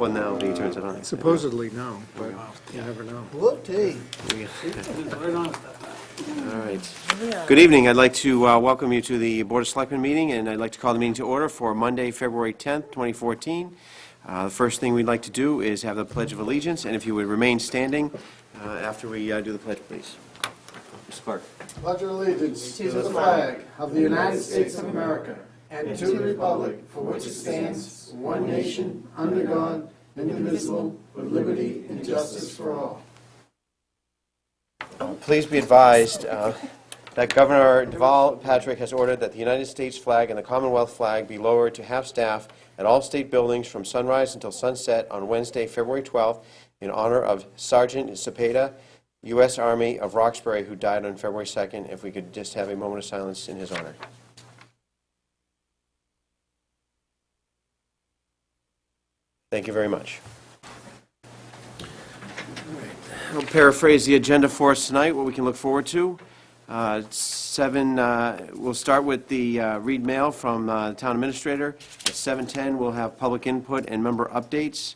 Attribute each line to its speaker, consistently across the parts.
Speaker 1: Well, now he turns it on.
Speaker 2: Supposedly no, but you never know.
Speaker 3: Whoop-dee.
Speaker 1: All right. Good evening. I'd like to welcome you to the Board of Selectmen meeting, and I'd like to call the meeting to order for Monday, February 10th, 2014. The first thing we'd like to do is have the Pledge of Allegiance, and if you would remain standing after we do the pledge, please. Mr. Clark.
Speaker 3: Pledge allegiance to the flag of the United States of America and to the republic for which it stands, one nation, under God, indivisible, with liberty and justice for all.
Speaker 1: Please be advised that Governor Deval Patrick has ordered that the United States flag and the Commonwealth flag be lowered to half-staff at all state buildings from sunrise until sunset on Wednesday, February 12th, in honor of Sergeant Cepeda, U.S. Army of Roxbury, who died on February 2nd. If we could just have a moment of silence in his honor. Thank you very much. I'll paraphrase the agenda for us tonight, what we can look forward to. We'll start with the read mail from the town administrator. At 7:10, we'll have public input and member updates.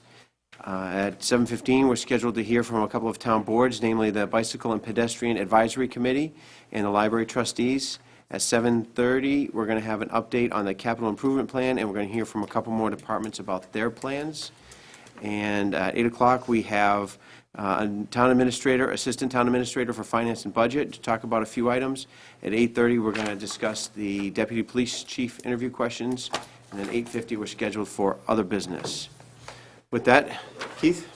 Speaker 1: At 7:15, we're scheduled to hear from a couple of town boards, namely the Bicycle and Pedestrian Advisory Committee and the Library Trustees. At 7:30, we're going to have an update on the capital improvement plan, and we're going to hear from a couple more departments about their plans. And at 8 o'clock, we have a town administrator, assistant town administrator for finance and budget to talk about a few items. At 8:30, we're going to discuss the deputy police chief interview questions. And then 8:50, we're scheduled for other business. With that, Keith?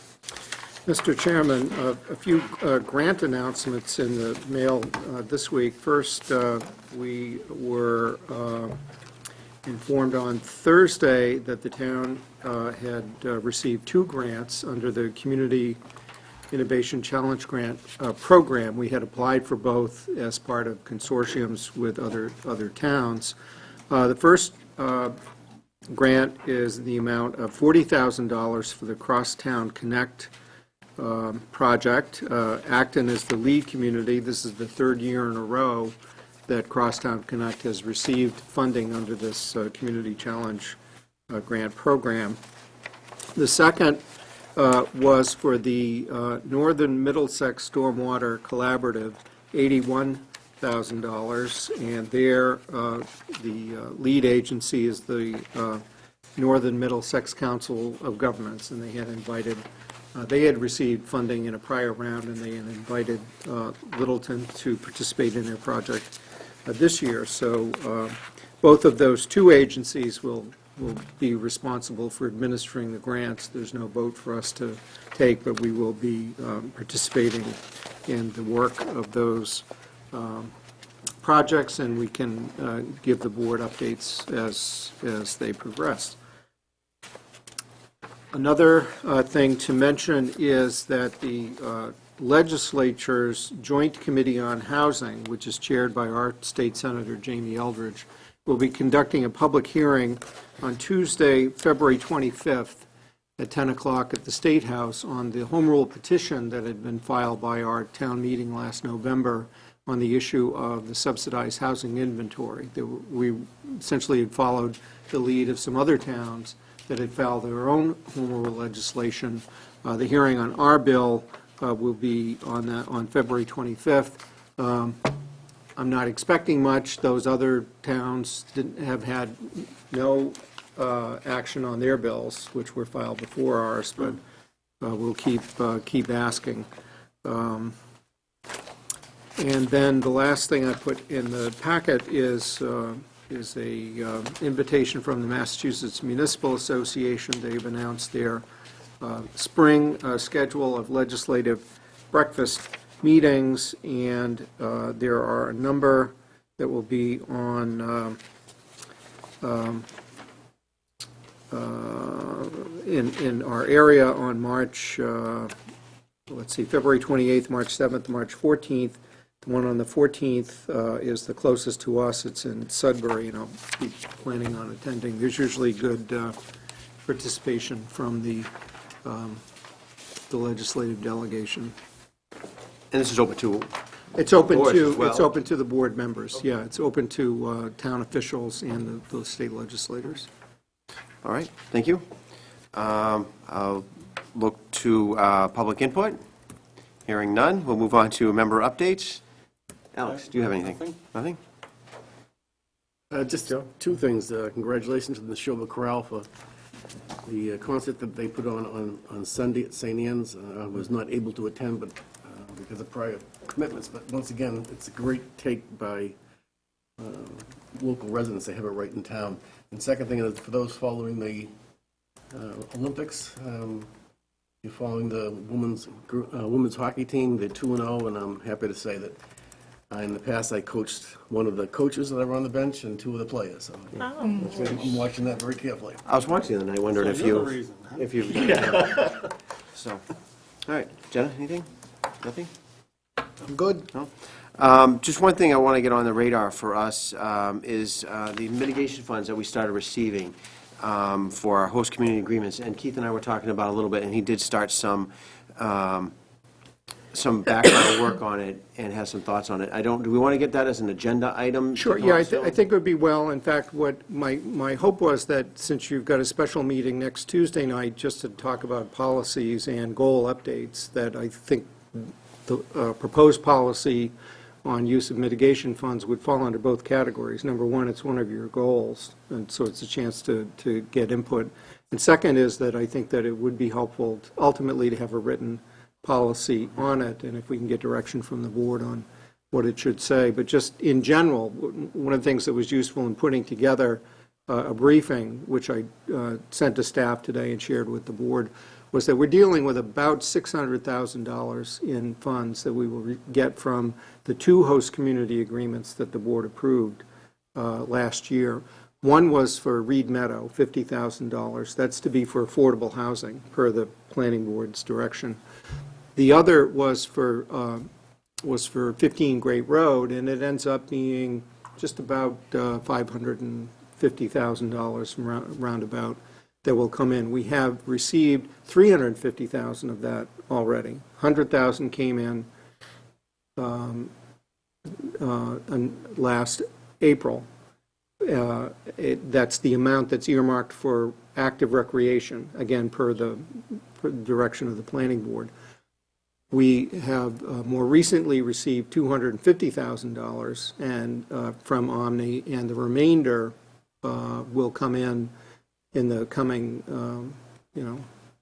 Speaker 2: Mr. Chairman, a few grant announcements in the mail this week. First, we were informed on Thursday that the town had received 2 grants under the Community Innovation Challenge Grant program. We had applied for both as part of consortiums with other towns. The first grant is the amount of $40,000 for the Crosstown Connect project. Acton is the lead community. This is the 3rd year in a row that Crosstown Connect has received funding under this Community Challenge grant program. The second was for the Northern Middlesex Stormwater Collaborative, $81,000, and there the lead agency is the Northern Middlesex Council of Governments, and they had received funding in a prior round, and they had invited Littleton to participate in their project this year. So both of those 2 agencies will be responsible for administering the grants. There's no vote for us to take, but we will be participating in the work of those projects, and we can give the board updates as they progress. Another thing to mention is that the legislature's Joint Committee on Housing, which is chaired by our state senator, Jamie Eldridge, will be conducting a public hearing on Tuesday, February 25th at 10 o'clock at the State House on the home rule petition that had been filed by our town meeting last November on the issue of the subsidized housing inventory. We essentially had followed the lead of some other towns that had filed their own home rule legislation. The hearing on our bill will be on February 25th. I'm not expecting much. Those other towns have had no action on their bills, which were filed before ours, but we'll keep asking. And then the last thing I put in the packet is a invitation from the Massachusetts Municipal Association. They've announced their spring schedule of legislative breakfast meetings, and there are a number that will be on in our area on March, February 28th, March 7th, March 14th. The one on the 14th is the closest to us. It's in Sudbury, and I'll be planning on attending. There's usually good participation from the legislative delegation.
Speaker 1: And this is open to
Speaker 2: It's open
Speaker 1: boards
Speaker 2: to
Speaker 1: as well.
Speaker 2: it's open to the board members. Yeah, it's open to town officials and the state legislators.
Speaker 1: All right, thank you. I'll look to public input. Hearing none, we'll move on to member updates. Alex, do you have anything? Nothing?
Speaker 4: Just two things. Congratulations to the Neshoba Chorale for the concert that they put on Sunday at St. Anne's. I was not able to attend, but because of prior commitments. But once again, it's a great take by local residents. They have it right in town. And second thing is for those following the Olympics, you're following the women's hockey team. They're 2-0, and I'm happy to say that in the past I coached one of the coaches that are on the bench and two of the players. So I'm watching that very carefully.
Speaker 1: I was watching it and I wondered if you, so, all right, Jenna, anything? Nothing?
Speaker 3: I'm good.
Speaker 1: No? Just one thing I want to get on the radar for us is the mitigation funds that we started receiving for our host community agreements. And Keith and I were talking about it a little bit, and he did start some background work on it and has some thoughts on it. Do we want to get that as an agenda item?
Speaker 2: Sure, yeah, I think it would be well. In fact, what my hope was that since you've got a special meeting next Tuesday night, just to talk about policies and goal updates, that I think the proposed policy on use of mitigation funds would fall under both categories. Number one, it's one of your goals, and so it's a chance to get input. And second is that I think that it would be helpful ultimately to have a written policy on it, and if we can get direction from the board on what it should say. But just in general, one of the things that was useful in putting together a briefing, which I sent to staff today and shared with the board, was that we're dealing with about $600,000 in funds that we will get from the two host community agreements that the board approved last year. One was for Reed Meadow, $50,000. That's to be for affordable housing, per the planning board's direction. The other was for 15 Great Road, and it ends up being just about $550,000 from roundabout that will come in. We have received $350,000 of that already. $100,000 came in last April. That's the amount that's earmarked for active recreation, again, per the direction of the planning board. We have more recently received $250,000 and from Omni, and the remainder will come in the coming,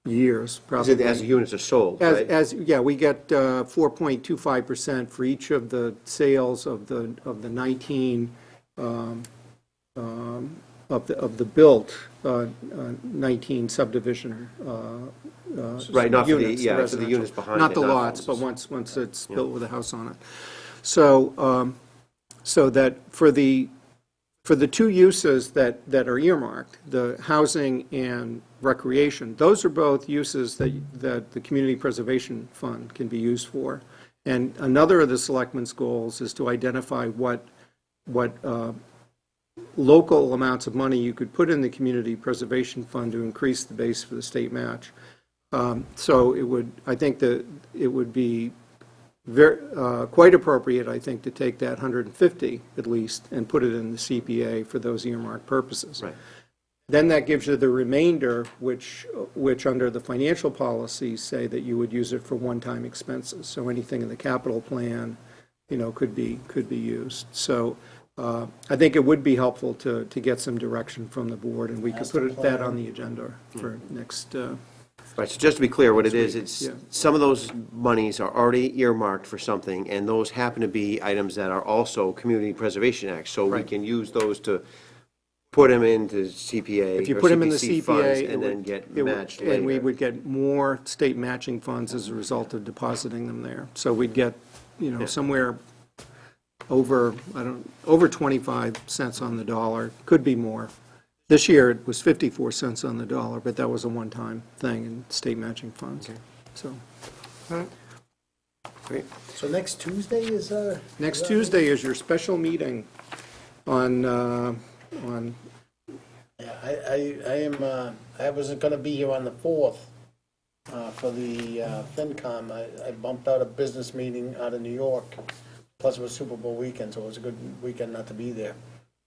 Speaker 2: years, probably.
Speaker 1: As the units are sold, right?
Speaker 2: Yeah, we get 4.25% for each of the sales of the 19 of the built 19 subdivision
Speaker 1: Right, not for the,
Speaker 2: units,
Speaker 1: yeah, for the
Speaker 2: residential.
Speaker 1: units behind it.
Speaker 2: Not the lots, but
Speaker 1: houses.
Speaker 2: once it's built with a house on it. So, so that for the two uses that are earmarked, the housing and recreation, those are both uses that the Community Preservation Fund can be used for. And another of the selectmen's goals is to identify what local amounts of money you could put in the Community Preservation Fund to increase the base for the state match. So I think that it would be quite appropriate, I think, to take that 150 at least and put it in the CPA for those earmarked purposes.
Speaker 1: Right.
Speaker 2: Then that gives you the remainder, which under the financial policies say that you would use it for one-time expenses. So anything in the capital plan, could be used. So I think it would be helpful to get some direction from the board, and we could put that on the agenda for next.
Speaker 1: Right, so just to be clear, what it is, it's,
Speaker 2: Yeah.
Speaker 1: some of those monies are already earmarked for something, and those happen to be items that are also Community Preservation Act, so we
Speaker 2: Right.
Speaker 1: can use those to put them into CPA.
Speaker 2: If you
Speaker 1: or
Speaker 2: put them in the
Speaker 1: CPC
Speaker 2: CPA,
Speaker 1: funds
Speaker 2: it
Speaker 1: and then
Speaker 2: would-
Speaker 1: get
Speaker 2: it would-
Speaker 1: matched
Speaker 2: and we
Speaker 1: later.
Speaker 2: would get more state matching funds as a result of depositing them there. So we'd get, somewhere over 25 cents on the dollar, could be more. This year, it was 54 cents on the dollar, but that was a one-time thing in state matching funds. So,
Speaker 1: Great.
Speaker 3: So next Tuesday is,
Speaker 2: next Tuesday is your special meeting on,
Speaker 3: Yeah, I wasn't gonna be here on the 4th, for the, FinCom. I bumped out a business meeting out of New York, plus it was Super Bowl weekend, so it was a good weekend not to be there.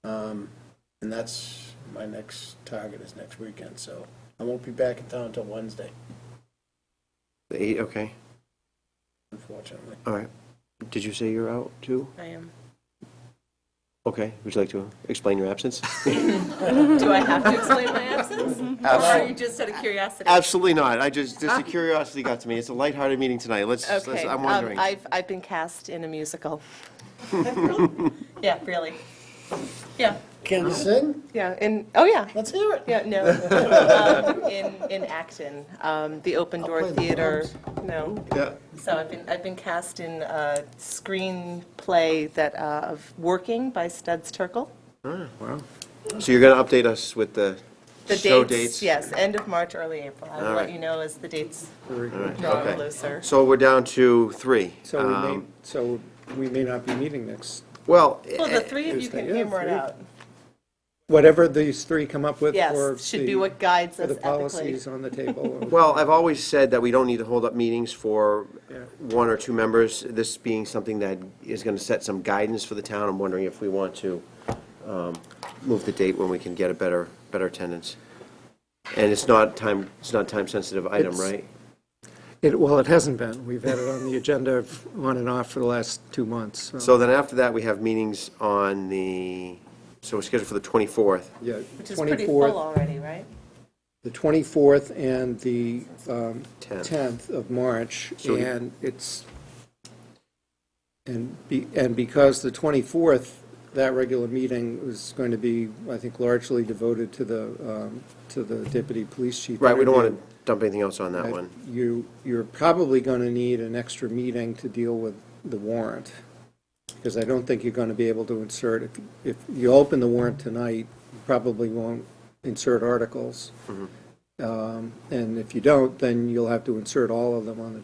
Speaker 3: And that's, my next target is next weekend, so I won't be back in town until Wednesday,
Speaker 1: The 8th, okay,
Speaker 3: unfortunately.
Speaker 1: all right. Did you say you're out too?
Speaker 5: I am.
Speaker 1: Okay, would you like to explain your absence?
Speaker 5: Do I have to explain my absence? Or are you just out of curiosity?
Speaker 1: Absolutely not. Just the curiosity got to me. It's a lighthearted meeting tonight.
Speaker 5: Okay,
Speaker 1: I'm wondering.
Speaker 5: I've been cast in a musical. Yeah, really. Yeah,
Speaker 3: Can you sing?
Speaker 5: yeah, oh yeah,
Speaker 3: Let's hear it.
Speaker 5: yeah, no. In Acton, the Open Door
Speaker 3: play the
Speaker 5: Theater, no.
Speaker 1: Yeah.
Speaker 5: So I've been cast in a screenplay that, of Working by Studs Terkel.
Speaker 2: Wow.
Speaker 1: So you're going to update us with the
Speaker 5: The
Speaker 1: show
Speaker 5: dates,
Speaker 1: dates?
Speaker 5: yes, end of March, early April. I will
Speaker 1: All
Speaker 5: let
Speaker 1: right.
Speaker 5: you know as the dates
Speaker 2: Very good.
Speaker 5: draw
Speaker 1: Okay.
Speaker 5: closer.
Speaker 1: So we're down to 3.
Speaker 2: So we may not be meeting next,
Speaker 1: Well,
Speaker 5: Well, the three of you can
Speaker 2: Yeah,
Speaker 5: hammer it
Speaker 2: three.
Speaker 5: out.
Speaker 2: whatever these three come up with for
Speaker 5: Yes, should be what guides
Speaker 2: for
Speaker 5: us
Speaker 2: the
Speaker 5: ethically.
Speaker 2: policies on the table.
Speaker 1: well, I've always said that we don't need to hold up meetings for
Speaker 2: Yeah.
Speaker 1: 1 or 2 members. This being something that is going to set some guidance for the town, I'm wondering if we want to move the date when we can get a better attendance. And it's not time-sensitive item,
Speaker 2: It's-
Speaker 1: right?
Speaker 2: Well, it hasn't been. We've had it on the agenda on and off for the last 2 months.
Speaker 1: So then after that, we have meetings on so we're scheduled for the 24th.
Speaker 2: Yeah,
Speaker 5: Which is pretty full
Speaker 2: 24th,
Speaker 5: already, right?
Speaker 2: the 24th and the
Speaker 1: 10th.
Speaker 2: 10th of March,
Speaker 1: So you-
Speaker 2: and because the 24th, that regular meeting is going to be, I think, largely devoted to the deputy police chief.
Speaker 1: Right, we don't want
Speaker 2: interview.
Speaker 1: to dump anything else on that one.
Speaker 2: You're probably going to need an extra meeting to deal with the warrant, because I don't think you're going to be able to insert, if you open the warrant tonight, you probably won't insert articles. And if you don't, then you'll have to insert all of them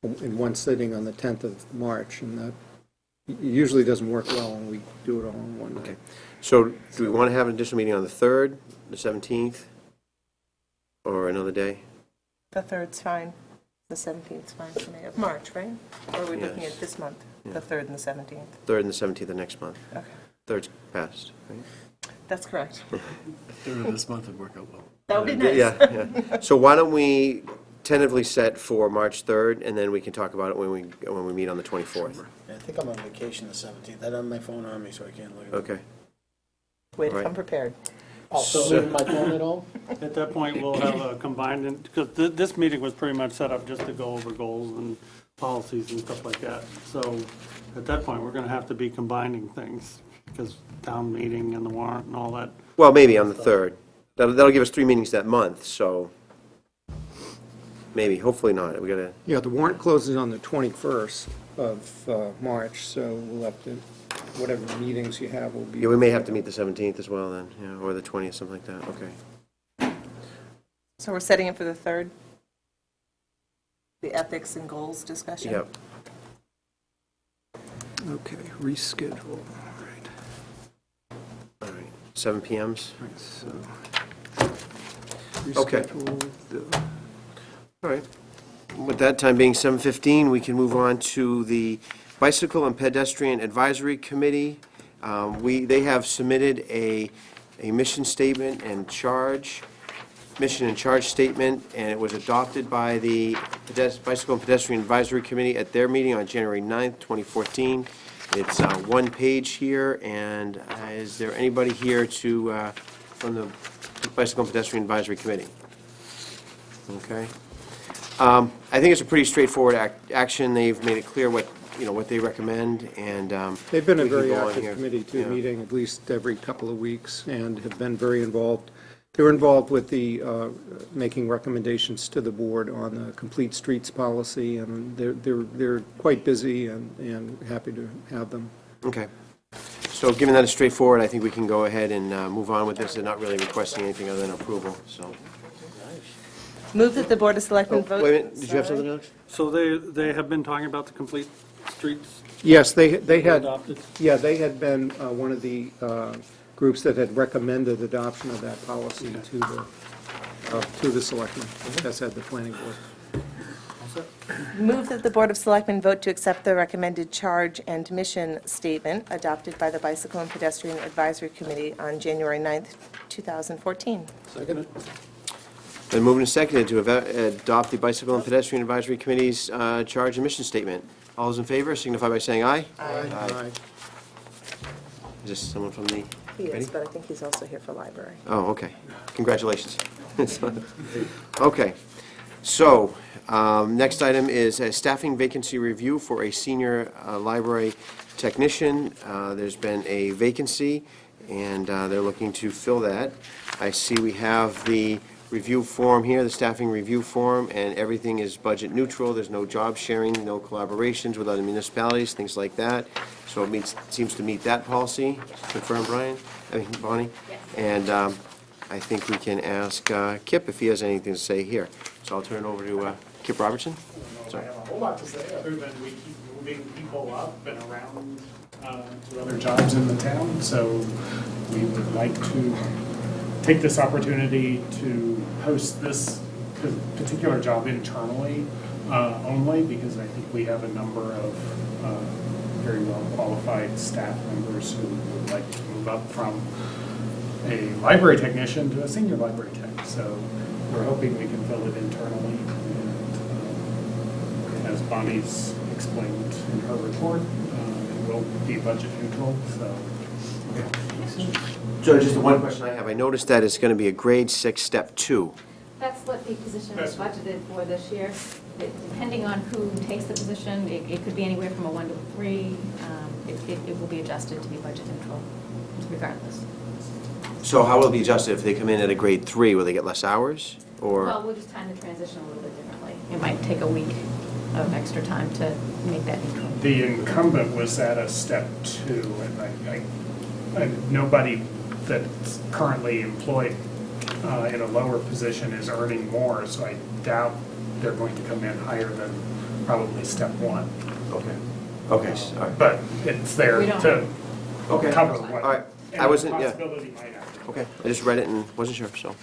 Speaker 2: in one sitting on the 10th of March, and that usually doesn't work well when we do it all in one night.
Speaker 1: Okay. So do we want to have an additional meeting on the 3rd, the 17th, or another day?
Speaker 5: The 3rd's fine. The 17th's fine for me. Of March, right? Or are we looking
Speaker 1: Yes.
Speaker 5: at this month? The 3rd and the 17th?
Speaker 1: 3rd and the 17th of next month.
Speaker 5: Okay,
Speaker 1: 3rd's passed, right?
Speaker 5: that's correct.
Speaker 4: Third of this month would work out well.
Speaker 5: That would be nice.
Speaker 1: Yeah, yeah. So why don't we tentatively set for March 3rd, and then we can talk about it when we meet on the 24th?
Speaker 3: I think I'm on vacation the 17th. I don't have my phone on me, so I can't look at it.
Speaker 1: Okay.
Speaker 5: Way to
Speaker 1: Right.
Speaker 5: come prepared.
Speaker 3: Also, leaving my phone at home?
Speaker 6: At that point, we'll have a combined, because this meeting was pretty much set up just to go over goals and policies and stuff like that. So at that point, we're going to have to be combining things, because town meeting and the warrant and all that.
Speaker 1: Well, maybe on the 3rd. That'll give us 3 meetings that month, so maybe, hopefully not. We got to,
Speaker 2: Yeah, the warrant closes on the 21st of March, so we'll have to, whatever meetings you have will be.
Speaker 1: yeah, we may have to meet the 17th as well then, yeah, or the 20th, something like that, okay.
Speaker 5: So we're setting it for the 3rd? The ethics and goals discussion?
Speaker 1: Yep.
Speaker 2: Okay, reschedule, all right.
Speaker 1: All right, 7 PMs?
Speaker 2: Right, so.
Speaker 1: Okay.
Speaker 2: Reschedule the-
Speaker 1: All right. With that time being 7:15, we can move on to the Bicycle and Pedestrian Advisory Committee. They have submitted a mission statement and charge, mission and charge statement, and it was adopted by the Bicycle and Pedestrian Advisory Committee at their meeting on January 9th, 2014. It's one page here, and is there anybody here from the Bicycle and Pedestrian Advisory Committee? Okay. I think it's a pretty straightforward action. They've made it clear what they recommend, and
Speaker 2: They've been a
Speaker 1: we can
Speaker 2: very
Speaker 1: go on
Speaker 2: active
Speaker 1: here.
Speaker 2: committee, too,
Speaker 1: Yeah.
Speaker 2: meeting at least every couple of weeks, and have been very involved. They were involved with the, making recommendations to the board on the complete streets policy, and they're quite busy and happy to have them.
Speaker 1: Okay. So given that it's straightforward, I think we can go ahead and move on with this. They're not really requesting anything other than approval, so.
Speaker 5: Move that the Board of Selectmen vote.
Speaker 1: Wait a minute, did you have something, Alex?
Speaker 6: So they have been talking about the complete streets
Speaker 2: Yes, they had,
Speaker 6: adopted?
Speaker 2: yeah, they had been one of the groups that had recommended adoption of that policy to the selectmen. That's at the planning board.
Speaker 5: Move that the Board of Selectmen vote to accept the recommended charge and mission statement adopted by the Bicycle and Pedestrian Advisory Committee on January 9th, 2014.
Speaker 3: Second?
Speaker 1: Been moved and seconded to adopt the Bicycle and Pedestrian Advisory Committee's charge and mission statement. All those in favor signify by saying aye.
Speaker 2: Aye.
Speaker 1: Is this someone from the
Speaker 5: He
Speaker 1: committee?
Speaker 5: is, but I think he's also here for library.
Speaker 1: Oh, okay. Congratulations. Okay. So, next item is a staffing vacancy review for a senior library technician. There's been a vacancy, and they're looking to fill that. I see we have the review form here, the staffing review form, and everything is budget neutral. There's no job sharing, no collaborations with other municipalities, things like that. So it seems to meet that policy. Confirm, Bonnie?
Speaker 7: Yes.
Speaker 1: And I think we can ask Kip if he has anything to say here. So I'll turn it over to Kip Robertson.
Speaker 8: I don't have a whole lot to say, other than we keep moving people up and around to other jobs in the town. So we would like to take this opportunity to post this particular job internally only, because I think we have a number of very well-qualified staff members who would like to move up from a library technician to a senior library tech. So we're hoping we can fill it internally. And as Bonnie's explained in her report, it will be budget neutral, so.
Speaker 1: So just the one question I have, I noticed that it's going to be a grade 6, step 2.
Speaker 7: That's what the position is
Speaker 8: That's-
Speaker 7: budgeted for this year. Depending on who takes the position, it could be anywhere from a 1 to a 3. It will be adjusted to be budget neutral regardless.
Speaker 1: So how will it be adjusted if they come in at a grade 3? Will they get less hours?
Speaker 7: Well,
Speaker 1: Or,
Speaker 7: we'll just time the transition a little bit differently. It might take a week of extra time to make that neutral.
Speaker 8: The incumbent was at a step 2, and nobody that's currently employed in a lower position is earning more, so I doubt they're going to come in higher than probably step 1.
Speaker 1: okay, okay, all right.
Speaker 8: But it's there
Speaker 7: We don't-
Speaker 8: to
Speaker 1: Okay.
Speaker 8: cover what.
Speaker 1: All right. I
Speaker 8: any
Speaker 1: wasn't- yeah.
Speaker 8: Possibility might happen.
Speaker 1: Okay, I just read it and wasn't sure, so,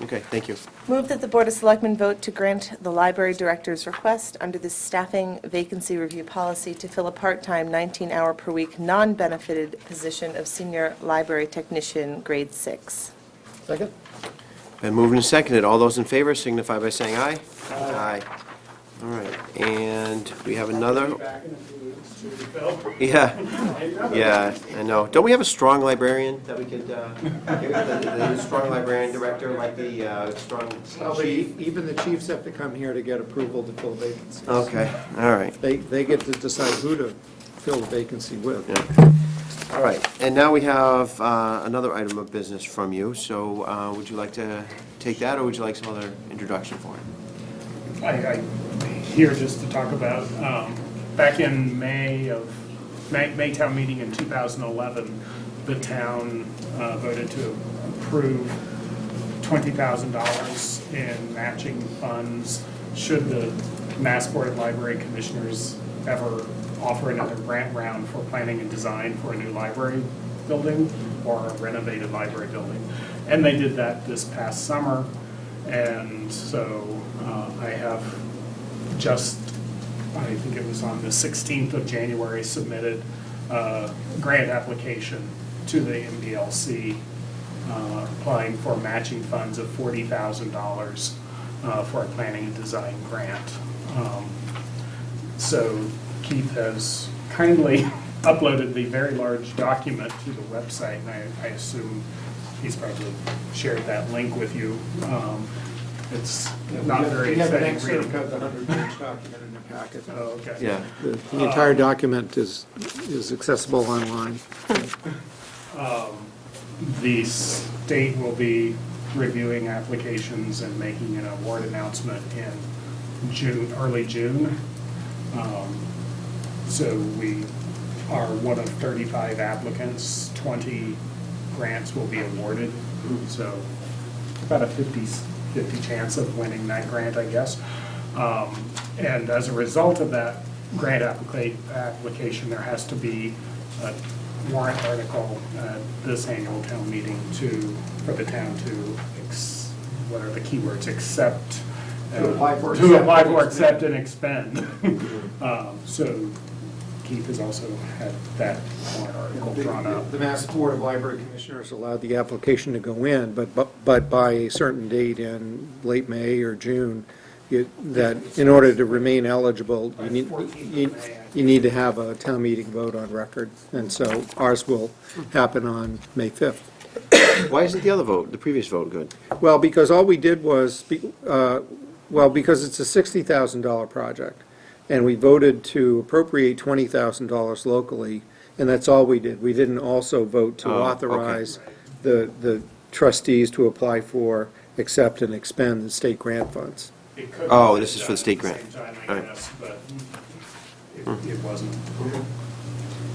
Speaker 1: okay, thank you.
Speaker 5: Move that the Board of Selectmen vote to grant the library director's request under the staffing vacancy review policy to fill a part-time 19-hour-per-week, non-benefited position of senior library technician, grade 6.
Speaker 2: Second?
Speaker 1: Been moved and seconded. All those in favor signify by saying aye. Aye. All right, and we have another,
Speaker 8: Back in a few weeks to fill.
Speaker 1: yeah, I know. Don't we have a strong librarian that we could, the strong librarian director, like the strong chief?
Speaker 2: Even the chiefs have to come here to get approval to fill vacancies.
Speaker 1: Okay, all right.
Speaker 2: They get to decide who to fill the vacancy with.
Speaker 1: Yeah. All right, and now we have another item of business from you, so would you like to take that, or would you like some other introduction for it?
Speaker 8: I'm here just to talk about, back in May town meeting in 2011, the town voted to approve $20,000 in matching funds should the Mass Board of Library Commissioners ever offer another grant round for planning and design for a new library building or a renovated library building. And they did that this past summer. And so I have just, I think it was on the 16th of January, submitted a grant application to the MDLC applying for matching funds of $40,000 for a planning and design grant. So Keith has kindly uploaded the very large document to the website, and I assume he's probably shared that link with you. It's not very
Speaker 2: We have an
Speaker 8: exciting
Speaker 2: excerpt
Speaker 8: reading.
Speaker 2: of the 100-page document in the packet.
Speaker 8: Oh, okay.
Speaker 1: Yeah,
Speaker 2: The entire document is accessible online.
Speaker 8: The state will be reviewing applications and making an award announcement in June, early June. So we are one of 35 applicants, 20 grants will be awarded. So about a 50 chance of winning that grant, I guess. And as a result of that grant application, there has to be a warrant article at this annual town meeting for the town to, what are the keywords, accept.
Speaker 2: To apply for,
Speaker 8: To apply for, accept, and expend. So Keith has also had that warrant article drawn up.
Speaker 2: The Mass Board of Library Commissioners allowed the application to go in, but by a certain date in late May or June, that in order to remain eligible, you need to have a town meeting vote on record. And so ours will happen on May 5th.
Speaker 1: Why isn't the other vote, the previous vote, good?
Speaker 2: Well, because all we did was, because it's a $60,000 project, and we voted to appropriate $20,000 locally, and that's all we did. We didn't also vote to
Speaker 1: Oh, okay.
Speaker 2: authorize the trustees to apply for, accept, and expend the state grant funds.
Speaker 8: It could
Speaker 1: Oh,
Speaker 8: have
Speaker 1: this
Speaker 8: been
Speaker 1: is for the
Speaker 8: done
Speaker 1: state
Speaker 8: at
Speaker 1: grant.
Speaker 8: same time,
Speaker 1: All
Speaker 8: I
Speaker 1: right.
Speaker 8: guess, but it wasn't.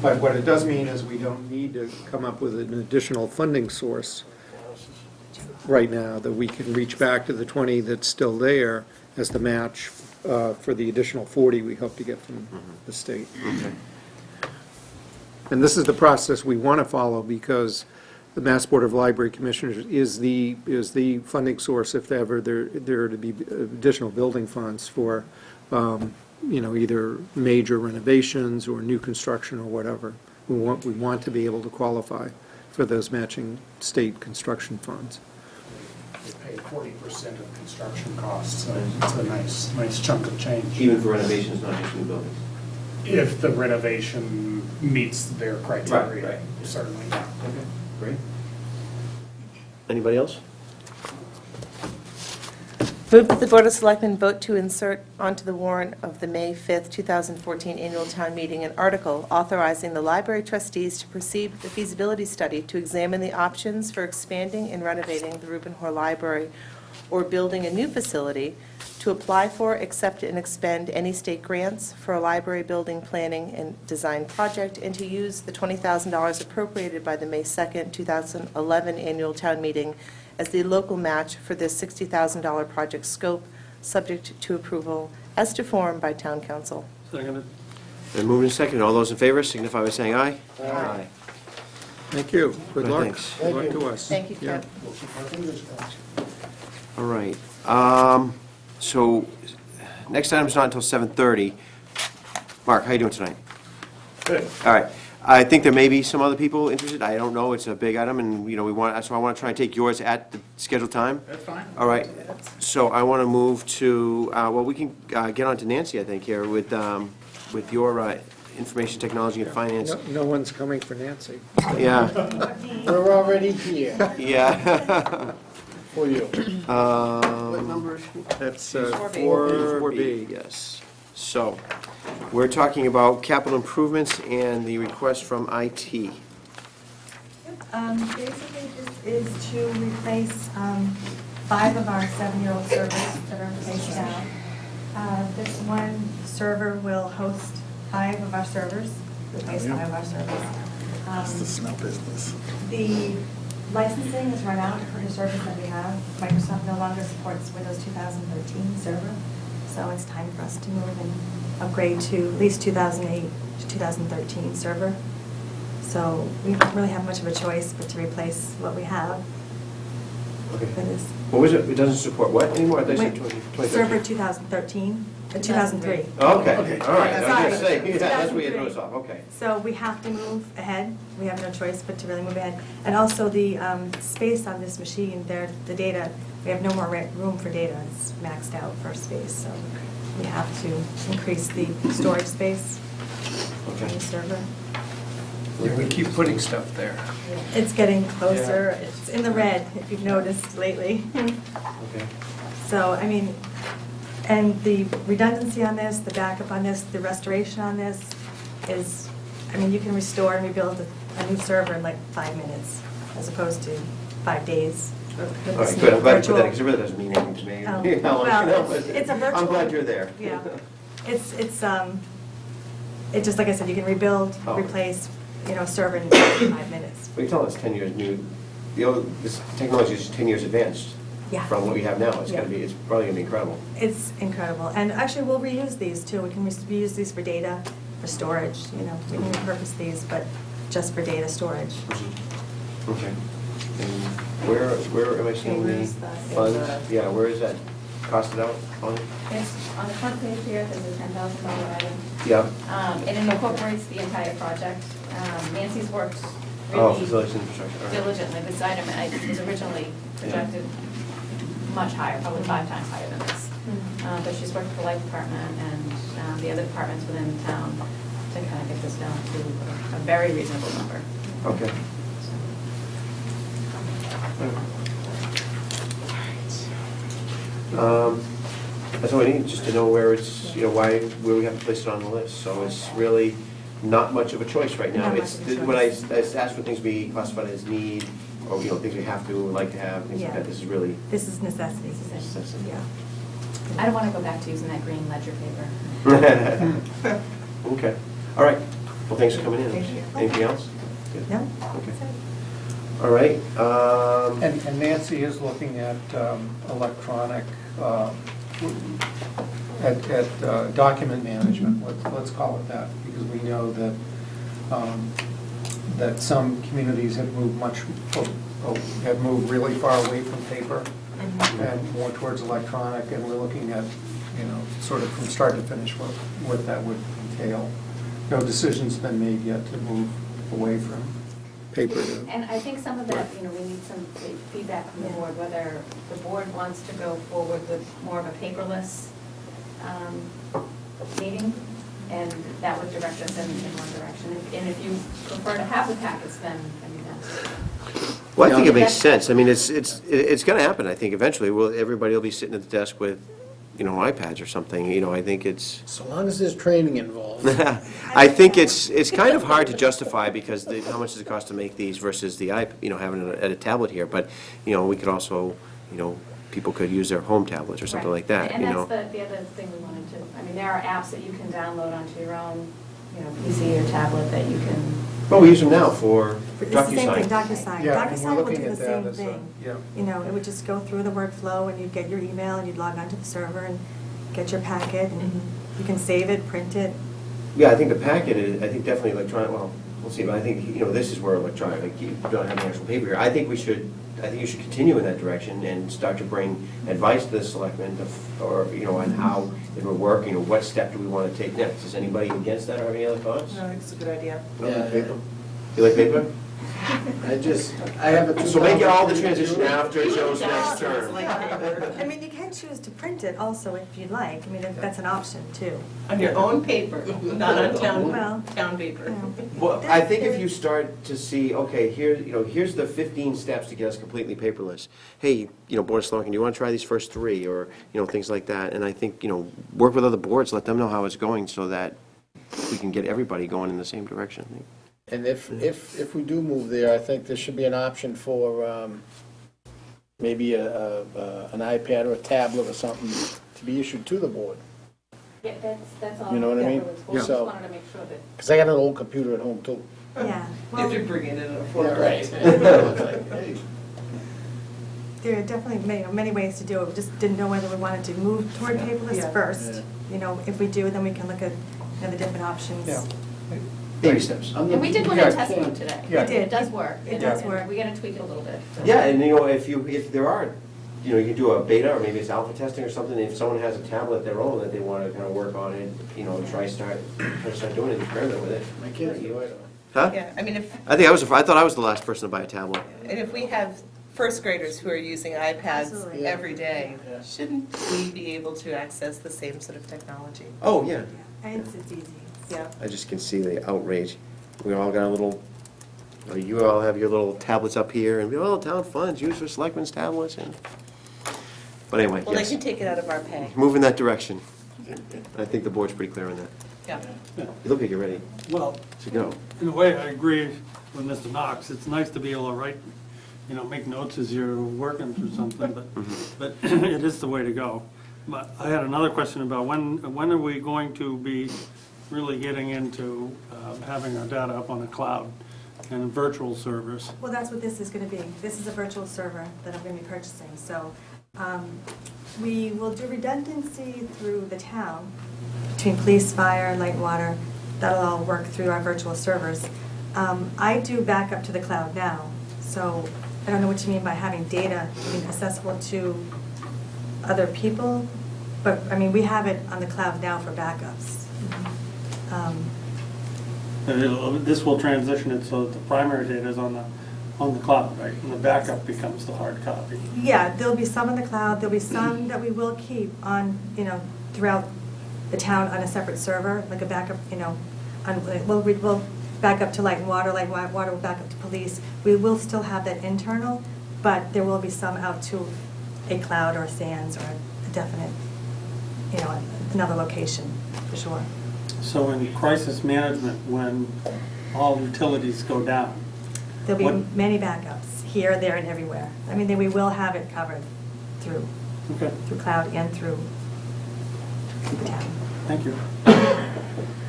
Speaker 2: But what it does mean is we don't need to come up with an additional funding source right now, that we can reach back to the 20 that's still there as the match for the additional 40 we hope to get from the state.
Speaker 1: Okay.
Speaker 2: And this is the process we want to follow, because the Mass Board of Library Commissioners is the funding source if ever there are to be additional building funds for, either major renovations or new construction or whatever. We want to be able to qualify for those matching state construction funds.
Speaker 8: They pay 40% of construction costs, so it's a nice chunk of change.
Speaker 1: Even for renovations, not just new buildings?
Speaker 8: If the renovation meets their criteria,
Speaker 1: right.
Speaker 8: certainly, yeah.
Speaker 1: Okay, great. Anybody else?
Speaker 5: Move that the Board of Selectmen vote to insert onto the warrant of the May 5th, 2014 annual town meeting an article authorizing the library trustees to proceed with the feasibility study to examine the options for expanding and renovating the Reuben Hoare Library or building a new facility, to apply for, accept, and expend any state grants for a library building planning and design project, and to use the $20,000 appropriated by the May 2nd, 2011 annual town meeting as the local match for this $60,000 project scope, subject to approval as to form by town council.
Speaker 6: Seconded.
Speaker 1: Then moving and seconded, all those in favor signify by saying aye. Aye.
Speaker 2: Thank you. Good
Speaker 1: Right,
Speaker 2: luck.
Speaker 1: thanks.
Speaker 2: Good luck to us.
Speaker 5: Thank you,
Speaker 2: Yeah.
Speaker 5: Kev.
Speaker 3: We'll keep our fingers crossed.
Speaker 1: All right. So, next item's not until 7:30. Mark, how you doing tonight?
Speaker 8: Good.
Speaker 1: All right. I think there may be some other people interested. I don't know. It's a big item, and, so I want to try and take yours at the scheduled time.
Speaker 8: That's fine.
Speaker 1: All right. So I want to move to, we can get on to Nancy, I think, here with your information technology and finance.
Speaker 2: No one's coming for Nancy.
Speaker 1: Yeah,
Speaker 3: We're already here
Speaker 1: yeah.
Speaker 3: for you.
Speaker 1: What number is
Speaker 2: That's
Speaker 1: 4B, yes. So, we're talking about capital improvements and the request from IT.
Speaker 9: Basically, this is to replace 5 of our 7-year-old servers that are in place now. This one server will host 5 of our servers, replace 5 of our servers.
Speaker 3: It's the smell business.
Speaker 9: The licensing is run out for the servers that we have. Microsoft no longer supports Windows 2013 server, so it's time for us to move and upgrade to at least 2008 to 2013 server. So we don't really have much of a choice but to replace what we have
Speaker 1: Okay.
Speaker 9: for this.
Speaker 1: What was it? It doesn't support what anymore? I thought you said 2013.
Speaker 9: Server 2013, 2003.
Speaker 1: Oh, okay, all right. I was
Speaker 9: Sorry.
Speaker 1: going to say, yeah, that's where you
Speaker 9: 2003.
Speaker 1: notice off, okay.
Speaker 9: So we have to move ahead. We have no choice but to really move ahead. And also the space on this machine, the data, we have no more room for data. It's maxed out for space, so we have to increase the storage space on
Speaker 1: Okay.
Speaker 9: the server.
Speaker 2: Yeah, we keep putting stuff there.
Speaker 9: It's getting closer. It's in the red, if you've noticed lately.
Speaker 1: Okay.
Speaker 9: So, I mean, and the redundancy on this, the backup on this, the restoration on this is, I mean, you can restore and rebuild a new server in like 5 minutes, as opposed to 5 days. with
Speaker 1: All
Speaker 9: this
Speaker 1: right, good, I'm glad you put
Speaker 9: virtual-
Speaker 1: that, because it really doesn't mean anything to me.
Speaker 9: Oh,
Speaker 1: You know,
Speaker 9: well,
Speaker 1: but
Speaker 9: it's a virtual.
Speaker 1: I'm glad you're there.
Speaker 9: Yeah. It's just, like I said, you can rebuild,
Speaker 1: Oh.
Speaker 9: replace, a server in 5 minutes.
Speaker 1: But you tell us 10 years new, this technology is 10 years advanced
Speaker 9: Yeah.
Speaker 1: from what we have now. It's
Speaker 9: Yeah.
Speaker 1: it's probably going to be incredible.
Speaker 9: It's incredible. And actually, we'll reuse these too. We can reuse these for data, for storage, we can repurpose these, but just for data storage.
Speaker 1: Okay. And where am I seeing the
Speaker 5: Where's that?
Speaker 1: funds? Yeah, where is that? costed out on?
Speaker 7: It's on the front page here, there's a $10,000 item.
Speaker 1: Yeah.
Speaker 7: It incorporates the entire project. Nancy's worked
Speaker 1: Oh,
Speaker 7: really
Speaker 1: facilities infrastructure, all right.
Speaker 7: diligently. This item was originally projected much higher, probably 5 times higher than this. But she's worked with the light department and the other departments within the town to kind of get this down to a very reasonable number.
Speaker 1: Okay. That's all we need, just to know where it's, where we have to place it on the list. So it's really not much of a choice right now.
Speaker 9: Not much
Speaker 1: It's,
Speaker 9: of a choice.
Speaker 1: when I ask for things to be classified as need, or, things we have to, like to have, things like
Speaker 9: Yeah.
Speaker 1: that, this is really
Speaker 9: This is necessity.
Speaker 1: necessity.
Speaker 9: Yeah.
Speaker 7: I don't want to go back to using that green ledger paper.
Speaker 1: Okay, all right. Well, thanks for coming in.
Speaker 5: Thank you.
Speaker 1: Anything else? Good.
Speaker 9: No?
Speaker 1: Okay. All right.
Speaker 2: And Nancy is looking at electronic, at document management, let's call it that, because we know that, that some communities have moved have moved really far away from paper and more towards electronic, and we're looking at, sort of from start to finish what that would entail. No decision's been made yet to move away from paper to.
Speaker 7: And I think some of that, we need some feedback from the board, whether the board wants to go forward with more of a paperless meeting, and that would direct us in one direction. And if you prefer to have the packets, then, that's.
Speaker 1: Well, I think it makes sense. I mean, it's going to happen, I think, eventually. Everybody will be sitting at the desk with, iPads or something. I think it's,
Speaker 3: So long as there's training involved.
Speaker 1: I think it's kind of hard to justify because how much does it cost to make these versus the having it at a tablet here? But, we could also, people could use their home tablets or something like that,
Speaker 7: And that's the other thing we wanted to, there are apps that you can download onto your own, PC or tablet that you can.
Speaker 1: Well, we use them now for
Speaker 9: It's the same thing,
Speaker 1: DocuSign.
Speaker 9: DocuSign.
Speaker 2: Yeah, and we're
Speaker 9: DocuSign will
Speaker 2: looking
Speaker 9: do the
Speaker 2: at that
Speaker 9: same
Speaker 2: as a-
Speaker 9: thing.
Speaker 2: yeah.
Speaker 9: It would just go through the workflow, and you'd get your email, and you'd log onto the server and get your packet, and you can save it, print it.
Speaker 1: Yeah, I think the packet is, I think definitely electronic, well, we'll see, but I think, this is where electronic, like, you don't have the actual paper here. I think you should continue in that direction and start to bring advice to the selectmen, or, on how it would work, what step do we want to take next? Is anybody against that or have any other thoughts?
Speaker 5: No, I think it's a good idea.
Speaker 3: Yeah.
Speaker 1: You like paper?
Speaker 3: I have a.
Speaker 1: So make all the transition after Joe's next term.
Speaker 9: You can choose to print it also if you'd like. That's an option too.
Speaker 5: On your own paper, not on
Speaker 9: Well,
Speaker 5: town paper.
Speaker 1: Well, I think if you start to see, okay, here's the 15 steps to get us completely paperless. Hey, Board of Selectmen, do you want to try these first 3, or, things like that? And I think, work with other boards, let them know how it's going so that we can get everybody going in the same direction.
Speaker 3: And if we do move there, I think there should be an option for maybe an iPad or a tablet or something to be issued to the board.
Speaker 7: Yeah, that's all.
Speaker 3: You know what I mean?
Speaker 7: We just
Speaker 3: So-
Speaker 7: wanted to make sure that.
Speaker 3: Because I got an old computer at home too.
Speaker 9: yeah. Well,
Speaker 5: bring it in a
Speaker 3: Yeah, right.
Speaker 9: there are definitely many ways to do it. We just didn't know whether we wanted to move toward paperless
Speaker 5: Yeah.
Speaker 9: first. If we do, then we can look at the different options.
Speaker 2: Yeah.
Speaker 1: Baby steps.
Speaker 7: And we did one in test mode today.
Speaker 2: Yeah.
Speaker 9: We did.
Speaker 7: It does work.
Speaker 9: It does work.
Speaker 7: We're gonna tweak it a little bit.
Speaker 1: Yeah, and if there are, you can do a beta, or maybe it's alpha testing or something, if someone has a tablet of their own that they want to kind of work on it, try to start doing it, experiment with it.
Speaker 3: My kids do it.
Speaker 1: Huh?
Speaker 5: Yeah, if,
Speaker 1: I thought I was the last person to buy a tablet.
Speaker 5: and if we have first graders who are using iPads
Speaker 9: Absolutely.
Speaker 5: every day,
Speaker 3: Yeah.
Speaker 5: shouldn't we be able to access the same sort of technology?
Speaker 1: Oh, yeah.
Speaker 9: Yeah, and it's easy.
Speaker 5: Yeah.
Speaker 1: I just can see the outrage. We all got a little, you all have your little tablets up here, and, town funds, used for selectmen's tablets, and, but anyway,
Speaker 5: Well, they
Speaker 1: yes.
Speaker 5: can take it out of our pay.
Speaker 1: Move in that direction. I think the board's pretty clear on that.
Speaker 5: Yeah.
Speaker 1: You look like you're ready
Speaker 6: Well,
Speaker 1: to go.
Speaker 6: in a way, I agree with Mr. Knox. It's nice to be able to write, make notes as you're working through something, but it is the way to go. But I had another question about when are we going to be really getting into having our data up on the cloud and virtual servers?
Speaker 9: Well, that's what this is going to be. This is a virtual server that I'm going to be purchasing. So we will do redundancy through the town between police, fire, light, water. That'll all work through our virtual servers. I do backup to the cloud now, so I don't know what you mean by having data accessible to other people, but, I mean, we have it on the cloud now for backups.
Speaker 6: And this will transition it so that the primary data is on the cloud, right? And the backup becomes the hard copy.
Speaker 9: Yeah, there'll be some in the cloud, there'll be some that we will keep on, throughout the town on a separate server, like a backup, we'll back up to light and water will back up to police. We will still have that internal, but there will be some out to a cloud or a SANS or a definite, another location, for sure.
Speaker 6: So in crisis management, when all utilities go down,
Speaker 9: There'll be
Speaker 6: What-
Speaker 9: many backups, here, there, and everywhere. I mean, we will have it covered through
Speaker 6: okay,
Speaker 9: cloud and through the town.
Speaker 6: thank you.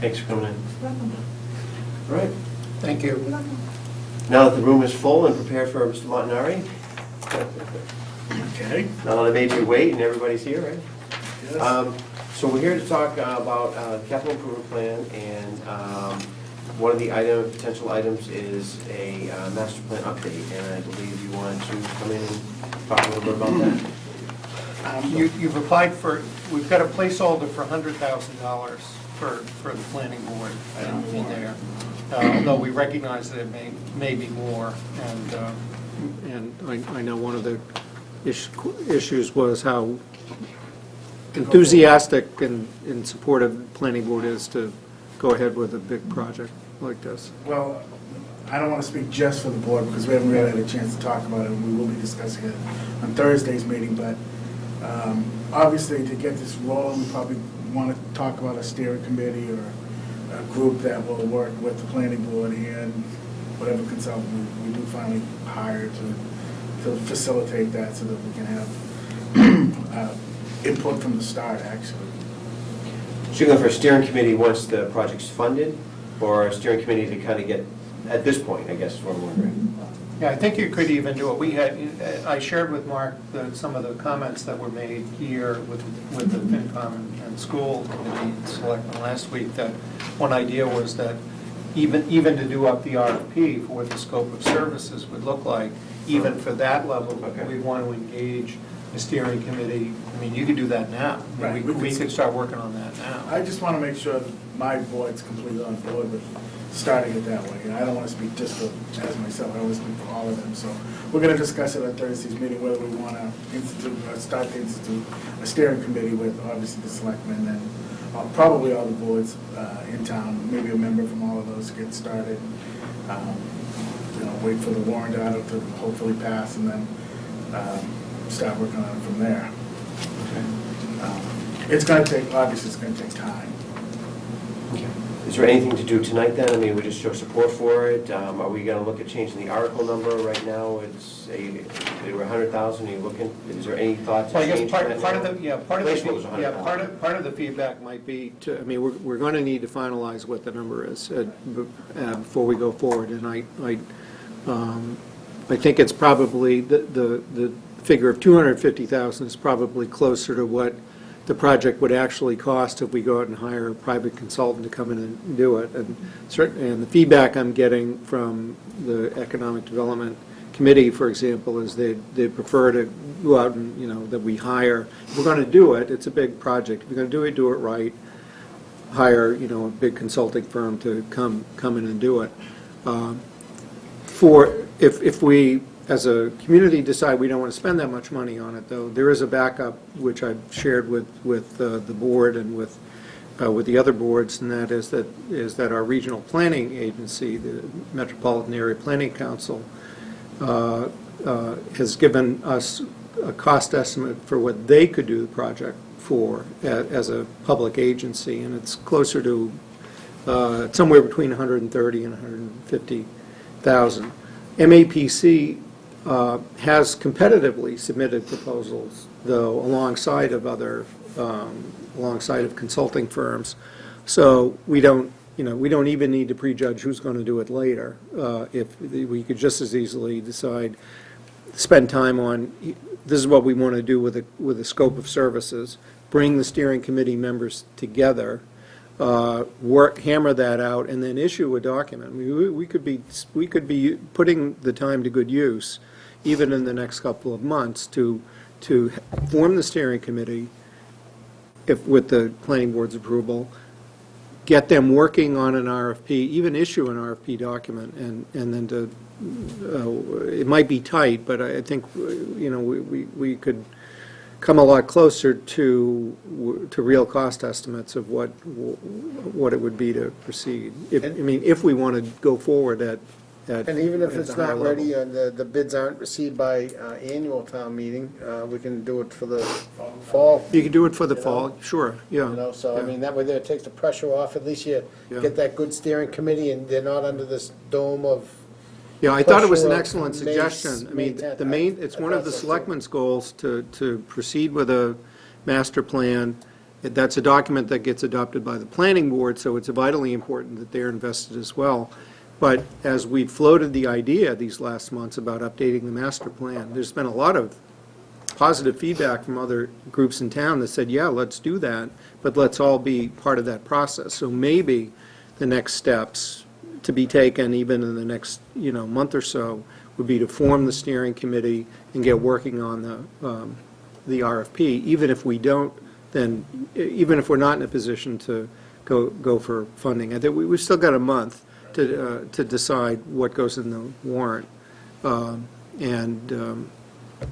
Speaker 1: Thanks for coming in. All right.
Speaker 2: Thank you.
Speaker 1: Now that the room is full and prepared for Mr. Montanari,
Speaker 3: Okay.
Speaker 1: now that I made you wait and everybody's here, right? So we're here to talk about capital improvement plan, and one of the potential items is a master plan update, and I believe you wanted to come in and talk a little bit about that.
Speaker 2: You've applied for, we've got a placeholder for $100,000 for the planning board in there. Although we recognize that it may be more, and I know one of the issues was how enthusiastic and supportive the planning board is to go ahead with a big project like this.
Speaker 3: Well, I don't want to speak just for the board because we haven't really had a chance to talk about it, and we will be discussing it on Thursday's meeting, but obviously to get this rolling, we probably want to talk about a steering committee or a group that will work with the planning board and whatever consultant we do finally hire to facilitate that so that we can have input from the start, actually.
Speaker 1: So you're going for a steering committee once the project's funded, or a steering committee to kind of get, at this point, I guess is what I'm wondering.
Speaker 2: Yeah, I think you could even do it. I shared with Mark some of the comments that were made here with the FinCom and school committee selectmen last week, that one idea was that even to do up the RFP for what the scope of services would look like, even for that level,
Speaker 1: Okay.
Speaker 2: we want to engage the steering committee. I mean, you could do that now. I mean,
Speaker 3: Right.
Speaker 2: we could start working on that now.
Speaker 3: I just want to make sure that my board's completely on board with starting it that way. And I don't want to speak just as myself, I want to speak for all of them. So we're going to discuss it at Thursday's meeting, whether we want to start to institute a steering committee with obviously the selectmen and probably all the boards in town, maybe a member from all of those to get started. Wait for the warrant article to hopefully pass and then start working on it from there. It's going to take, obviously it's going to take time.
Speaker 1: Okay. Is there anything to do tonight then? I mean, we just show support for it. Are we going to look at changing the article number? Right now, they were 100,000. Are you looking, is there any thought to
Speaker 2: Well, I guess
Speaker 1: change
Speaker 2: part
Speaker 1: that
Speaker 2: of
Speaker 1: now? Placeholder's
Speaker 2: the,
Speaker 1: 100,000.
Speaker 2: part of the feedback might be to, I mean, we're going to need to finalize what the number is before we go forward, and I think it's probably, the figure of 250,000 is probably closer to what the project would actually cost if we go out and hire a private consultant to come in and do it. And the feedback I'm getting from the Economic Development Committee, for example, is they prefer to go out and, that we hire. If we're going to do it, it's a big project. If we're going to do it right, hire, a big consulting firm to come in and do it. If we, as a community, decide we don't want to spend that much money on it, though, there is a backup, which I've shared with the board and with the other boards, and that is that our regional planning agency, the Metropolitan Area Planning Council, has given us a cost estimate for what they could do the project for as a public agency, and it's closer to somewhere between 130 and 150,000. MAPC has competitively submitted proposals, though, alongside of consulting firms. So we don't even need to prejudge who's going to do it later. If we could just as easily decide, spend time on, this is what we want to do with a scope of services, bring the steering committee members together, hammer that out, and then issue a document. I mean, we could be putting the time to good use, even in the next couple of months, to to form the steering committee, if, with the planning board's approval, get them working on an RFP, even issue an RFP document, and then to, it might be tight, but I think, we could come a lot closer to real cost estimates of what it would be to proceed. If we want to go forward at
Speaker 3: And even if
Speaker 2: at
Speaker 3: it's
Speaker 2: the higher
Speaker 3: not ready
Speaker 2: level.
Speaker 3: and the bids aren't received by annual town meeting, we can do it for the fall.
Speaker 2: You can do it for the
Speaker 3: You know?
Speaker 2: fall, sure, yeah.
Speaker 3: So I
Speaker 2: yeah.
Speaker 3: mean, that way there it takes the pressure off, at least you
Speaker 2: Yeah.
Speaker 3: get that good steering committee and they're not under this dome of,
Speaker 2: Yeah, I thought it was an
Speaker 3: pressure of
Speaker 2: excellent
Speaker 3: May-
Speaker 2: suggestion. I mean,
Speaker 3: May 10th.
Speaker 2: the main, it's
Speaker 3: I
Speaker 2: one of
Speaker 3: thought
Speaker 2: the
Speaker 3: so, too.
Speaker 2: selectmen's goals to proceed with a master plan. That's a document that gets adopted by the planning board, so it's vitally important that they're invested as well. But as we floated the idea these last months about updating the master plan, there's been a lot of positive feedback from other groups in town that said, yeah, let's do that, but let's all be part of that process. So maybe the next steps to be taken, even in the next, month or so, would be to form the steering committee and get working on the RFP, even if we don't, then, even if we're not in a position to go for funding. I think we've still got a month to decide what goes in the warrant.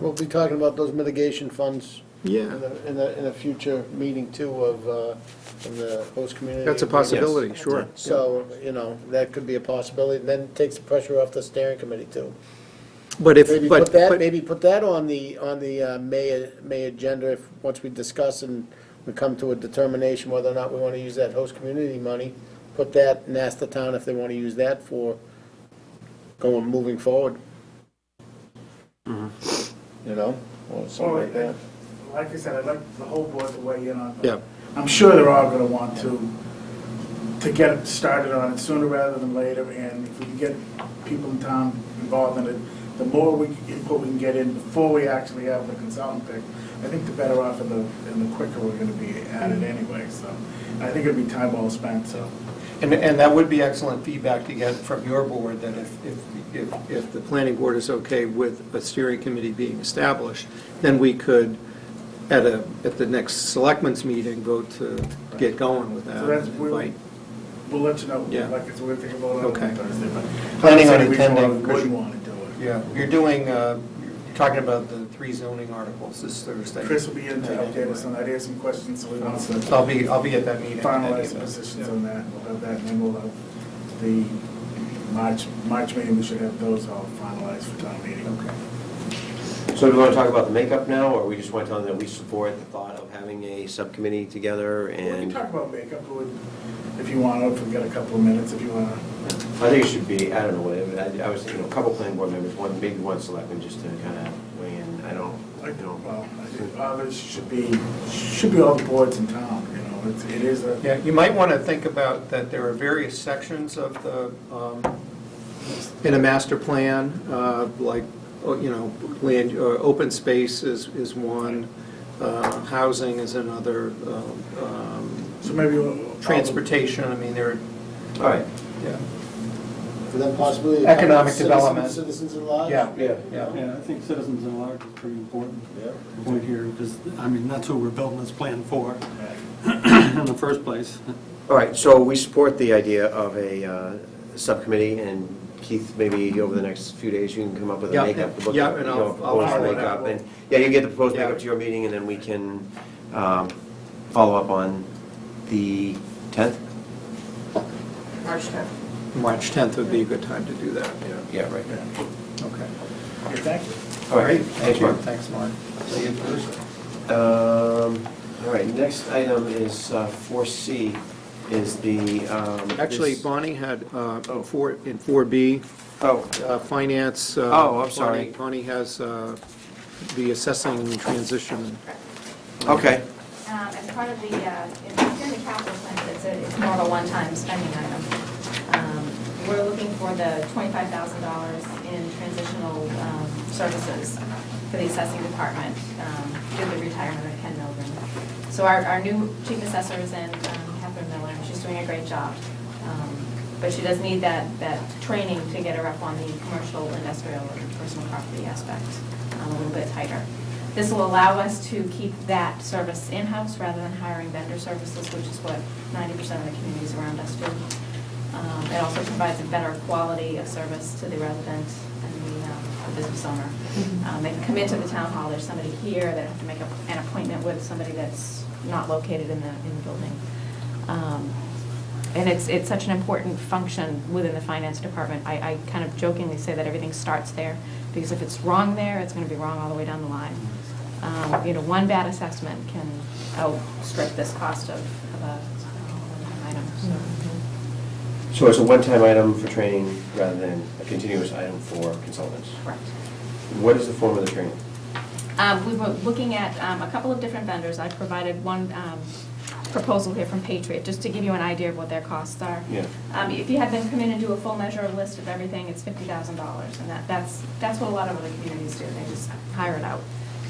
Speaker 3: we'll be talking about those mitigation funds
Speaker 2: Yeah,
Speaker 3: in a future meeting too of the host community.
Speaker 2: that's a possibility, sure.
Speaker 3: So, that could be a possibility, and then it takes the pressure off the steering committee too.
Speaker 2: But if,
Speaker 3: Maybe
Speaker 2: but,
Speaker 3: put that,
Speaker 2: but-
Speaker 3: maybe put that on the May agenda if, once we discuss and we come to a determination whether or not we want to use that host community money, put that and ask the town if they want to use that for moving forward. Or something like that.
Speaker 10: Like I said, I'd like the whole board to weigh in on it.
Speaker 2: Yeah.
Speaker 10: I'm sure they're all gonna want to get it started on it sooner rather than later, and if we can get people in town involved in it, the more input we can get in before we actually have the consultant pick, I think the better off and the quicker we're gonna be at it anyway, so I think it'd be time well spent, so.
Speaker 2: And that would be excellent feedback to get from your board, that if the planning board is okay with a steering committee being established, then we could, at the next selectmen's meeting, vote to get going with that.
Speaker 10: So that's,
Speaker 2: and
Speaker 10: we'll
Speaker 2: invite-
Speaker 10: let you know,
Speaker 2: Yeah.
Speaker 10: like it's, we'll take a vote on it
Speaker 2: Okay.
Speaker 10: on Thursday, but.
Speaker 2: Planning on
Speaker 10: I don't see any reason why
Speaker 2: attending,
Speaker 10: we
Speaker 2: 'cause
Speaker 10: wouldn't
Speaker 2: you-
Speaker 10: want to do it.
Speaker 2: Yeah, you're doing, you're talking about the 3 zoning articles this Thursday.
Speaker 10: Chris will be in to update us on that, he has some questions, so we want to
Speaker 2: So I'll be at that meeting.
Speaker 10: finalize the positions on that, we'll have that, and then we'll have the March meeting, we should have those all finalized for town meeting.
Speaker 2: Okay.
Speaker 1: So do we want to talk about the makeup now, or we just want to tell them that we support the thought of having a subcommittee together
Speaker 10: We can
Speaker 1: and?
Speaker 10: talk about makeup, if you want, if we got a couple of minutes, if you want to.
Speaker 1: I think it should be, I don't know, whatever, I was thinking, a couple planning board members, maybe one selectman, just to kind of weigh in, I don't,
Speaker 10: Well, I think others should be all the boards in town, it is a.
Speaker 2: Yeah, you might want to think about that there are various sections of the, in a master plan, like, land, open space is one, housing is another,
Speaker 10: So maybe.
Speaker 2: transportation, I mean, there,
Speaker 1: all right.
Speaker 2: yeah.
Speaker 3: For that possibility.
Speaker 2: Economic development.
Speaker 3: Citizens at large?
Speaker 2: Yeah.
Speaker 1: Yeah.
Speaker 6: Yeah, I think citizens at large is a pretty important
Speaker 3: Yeah.
Speaker 6: point here, because, that's who we're building this plan for in the first place.
Speaker 1: All right, so we support the idea of a subcommittee, and Keith, maybe over the next few days, you can come up with a
Speaker 2: Yeah,
Speaker 1: makeup. look
Speaker 2: yeah,
Speaker 1: at,
Speaker 2: and
Speaker 1: you know,
Speaker 2: I'll
Speaker 1: proposed
Speaker 2: follow that
Speaker 1: makeup,
Speaker 2: up.
Speaker 1: and, yeah, you get the proposed
Speaker 2: Yeah.
Speaker 1: makeup to your meeting, and then we can follow up on the 10th?
Speaker 5: March 10th.
Speaker 2: March 10th would be a good time to do that, yeah.
Speaker 1: Yeah, right.
Speaker 2: Okay.
Speaker 10: Okay, thank you.
Speaker 1: All right,
Speaker 2: Thank
Speaker 1: thanks,
Speaker 2: you.
Speaker 1: Mark.
Speaker 2: Thanks, Mark. See you Thursday.
Speaker 1: All right, next item is 4C, is the.
Speaker 2: Actually,
Speaker 1: this-
Speaker 2: Bonnie had, in 4B,
Speaker 1: Oh,
Speaker 2: finance.
Speaker 1: Oh, I'm sorry.
Speaker 2: Bonnie has the assessing and transition.
Speaker 1: okay.
Speaker 7: As part of the, during the capital plan, it's more of a one-time spending item. We're looking for the $25,000 in transitional services for the assessing department due to the retirement of Ken Milgren. So our new chief assessor is in Catherine Miller, and she's doing a great job. But she does need that training to get her up on the commercial, industrial, and personal property aspect a little bit tighter. This will allow us to keep that service in-house rather than hiring vendor services, which is what 90% of the communities around us do. It also provides a better quality of service to the resident and the business owner. They can come into the town hall, there's somebody here, they don't have to make an appointment with somebody that's not located in the building. And it's such an important function within the finance department. I kind of jokingly say that everything starts there, because if it's wrong there, it's going to be wrong all the way down the line. One bad assessment can outstrip this cost of a one-time item.
Speaker 1: So it's a one-time item for training rather than a continuous item for consultants?
Speaker 7: Correct.
Speaker 1: What is the form of the training?
Speaker 7: We were looking at a couple of different vendors. I provided one proposal here from Patriot, just to give you an idea of what their costs are.
Speaker 1: Yeah.
Speaker 7: If you had them come in and do a full measure list of everything, it's $50,000, and that's what a lot of other communities do. They just hire it out.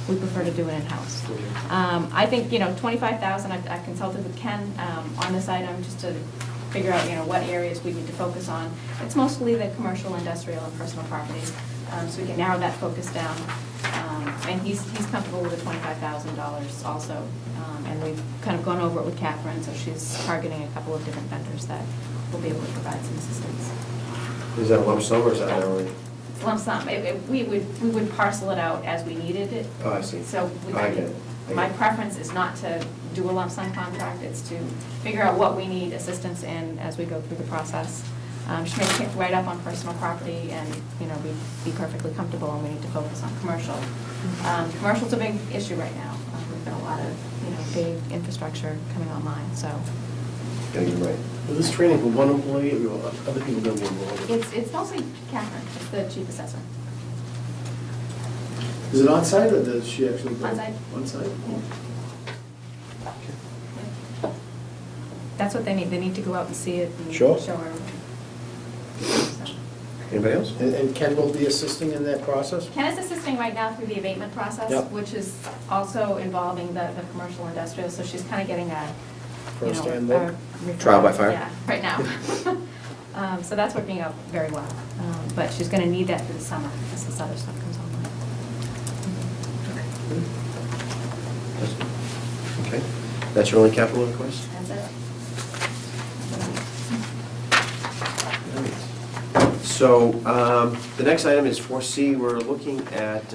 Speaker 7: We prefer to do it in-house. I think, $25,000, I've consulted with Ken on this item, just to figure out, what areas we need to focus on. It's mostly the commercial, industrial, and personal property, so we can narrow that focus down. And he's comfortable with the $25,000 also. And we've kind of gone over it with Catherine, so she's targeting a couple of different vendors that will be able to provide some assistance.
Speaker 1: Is that a lump sum or is that hourly?
Speaker 7: It's lump sum. We would parcel it out as we needed it.
Speaker 1: Oh, I see.
Speaker 7: So
Speaker 1: I get it.
Speaker 7: my preference is not to do a lump sum contract, it's to figure out what we need assistance in as we go through the process. She may pick right up on personal property and, we'd be perfectly comfortable, and we need to focus on commercial. Commercial's a big issue right now. We've got a lot of, big infrastructure coming online, so.
Speaker 1: Yeah, you're right.
Speaker 4: Is this training for one employee, or will other people going to be involved?
Speaker 7: It's mostly Catherine, it's the chief assessor.
Speaker 3: Is it on site or does she actually go?
Speaker 7: On site.
Speaker 3: On site?
Speaker 7: That's what they need. They need to go out and see it and
Speaker 3: Sure.
Speaker 7: show her. So.
Speaker 1: Anybody else?
Speaker 3: And Ken will be assisting in that process?
Speaker 7: Ken is assisting right now through the abatement process,
Speaker 3: Yep.
Speaker 7: which is also involving the commercial industrial, so she's kind of getting a,
Speaker 3: First-hand
Speaker 7: a
Speaker 3: look?
Speaker 7: referral.
Speaker 1: Trial by fire?
Speaker 7: Yeah, right now. So that's working out very well. But she's going to need that through the summer as this other stuff comes online.
Speaker 1: Okay. That's your only capital request?
Speaker 7: That's it.
Speaker 1: So, the next item is 4C. We're looking at,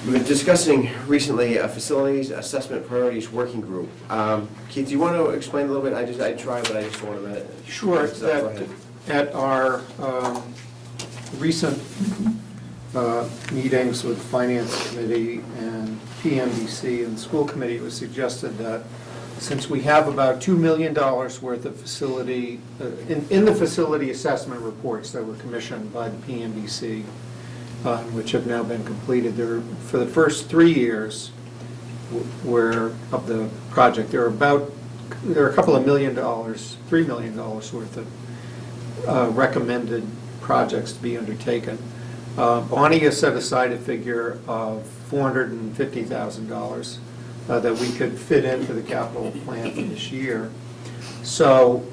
Speaker 1: we've been discussing recently a facilities assessment priorities working group. Keith, do you want to explain a little bit? I tried, but I just don't want to.
Speaker 2: Sure.
Speaker 1: Go ahead.
Speaker 2: At our recent meetings with the Finance Committee and PMBC and the School Committee, it was suggested that since we have about $2 million worth of facility, in the facility assessment reports that were commissioned by the PMBC, which have now been completed, there, for the first 3 years of the project, there are a couple of $1 million, $3 million worth of recommended projects to be undertaken. Bonnie has set aside a figure of $450,000 that we could fit into the capital plan for this year. So,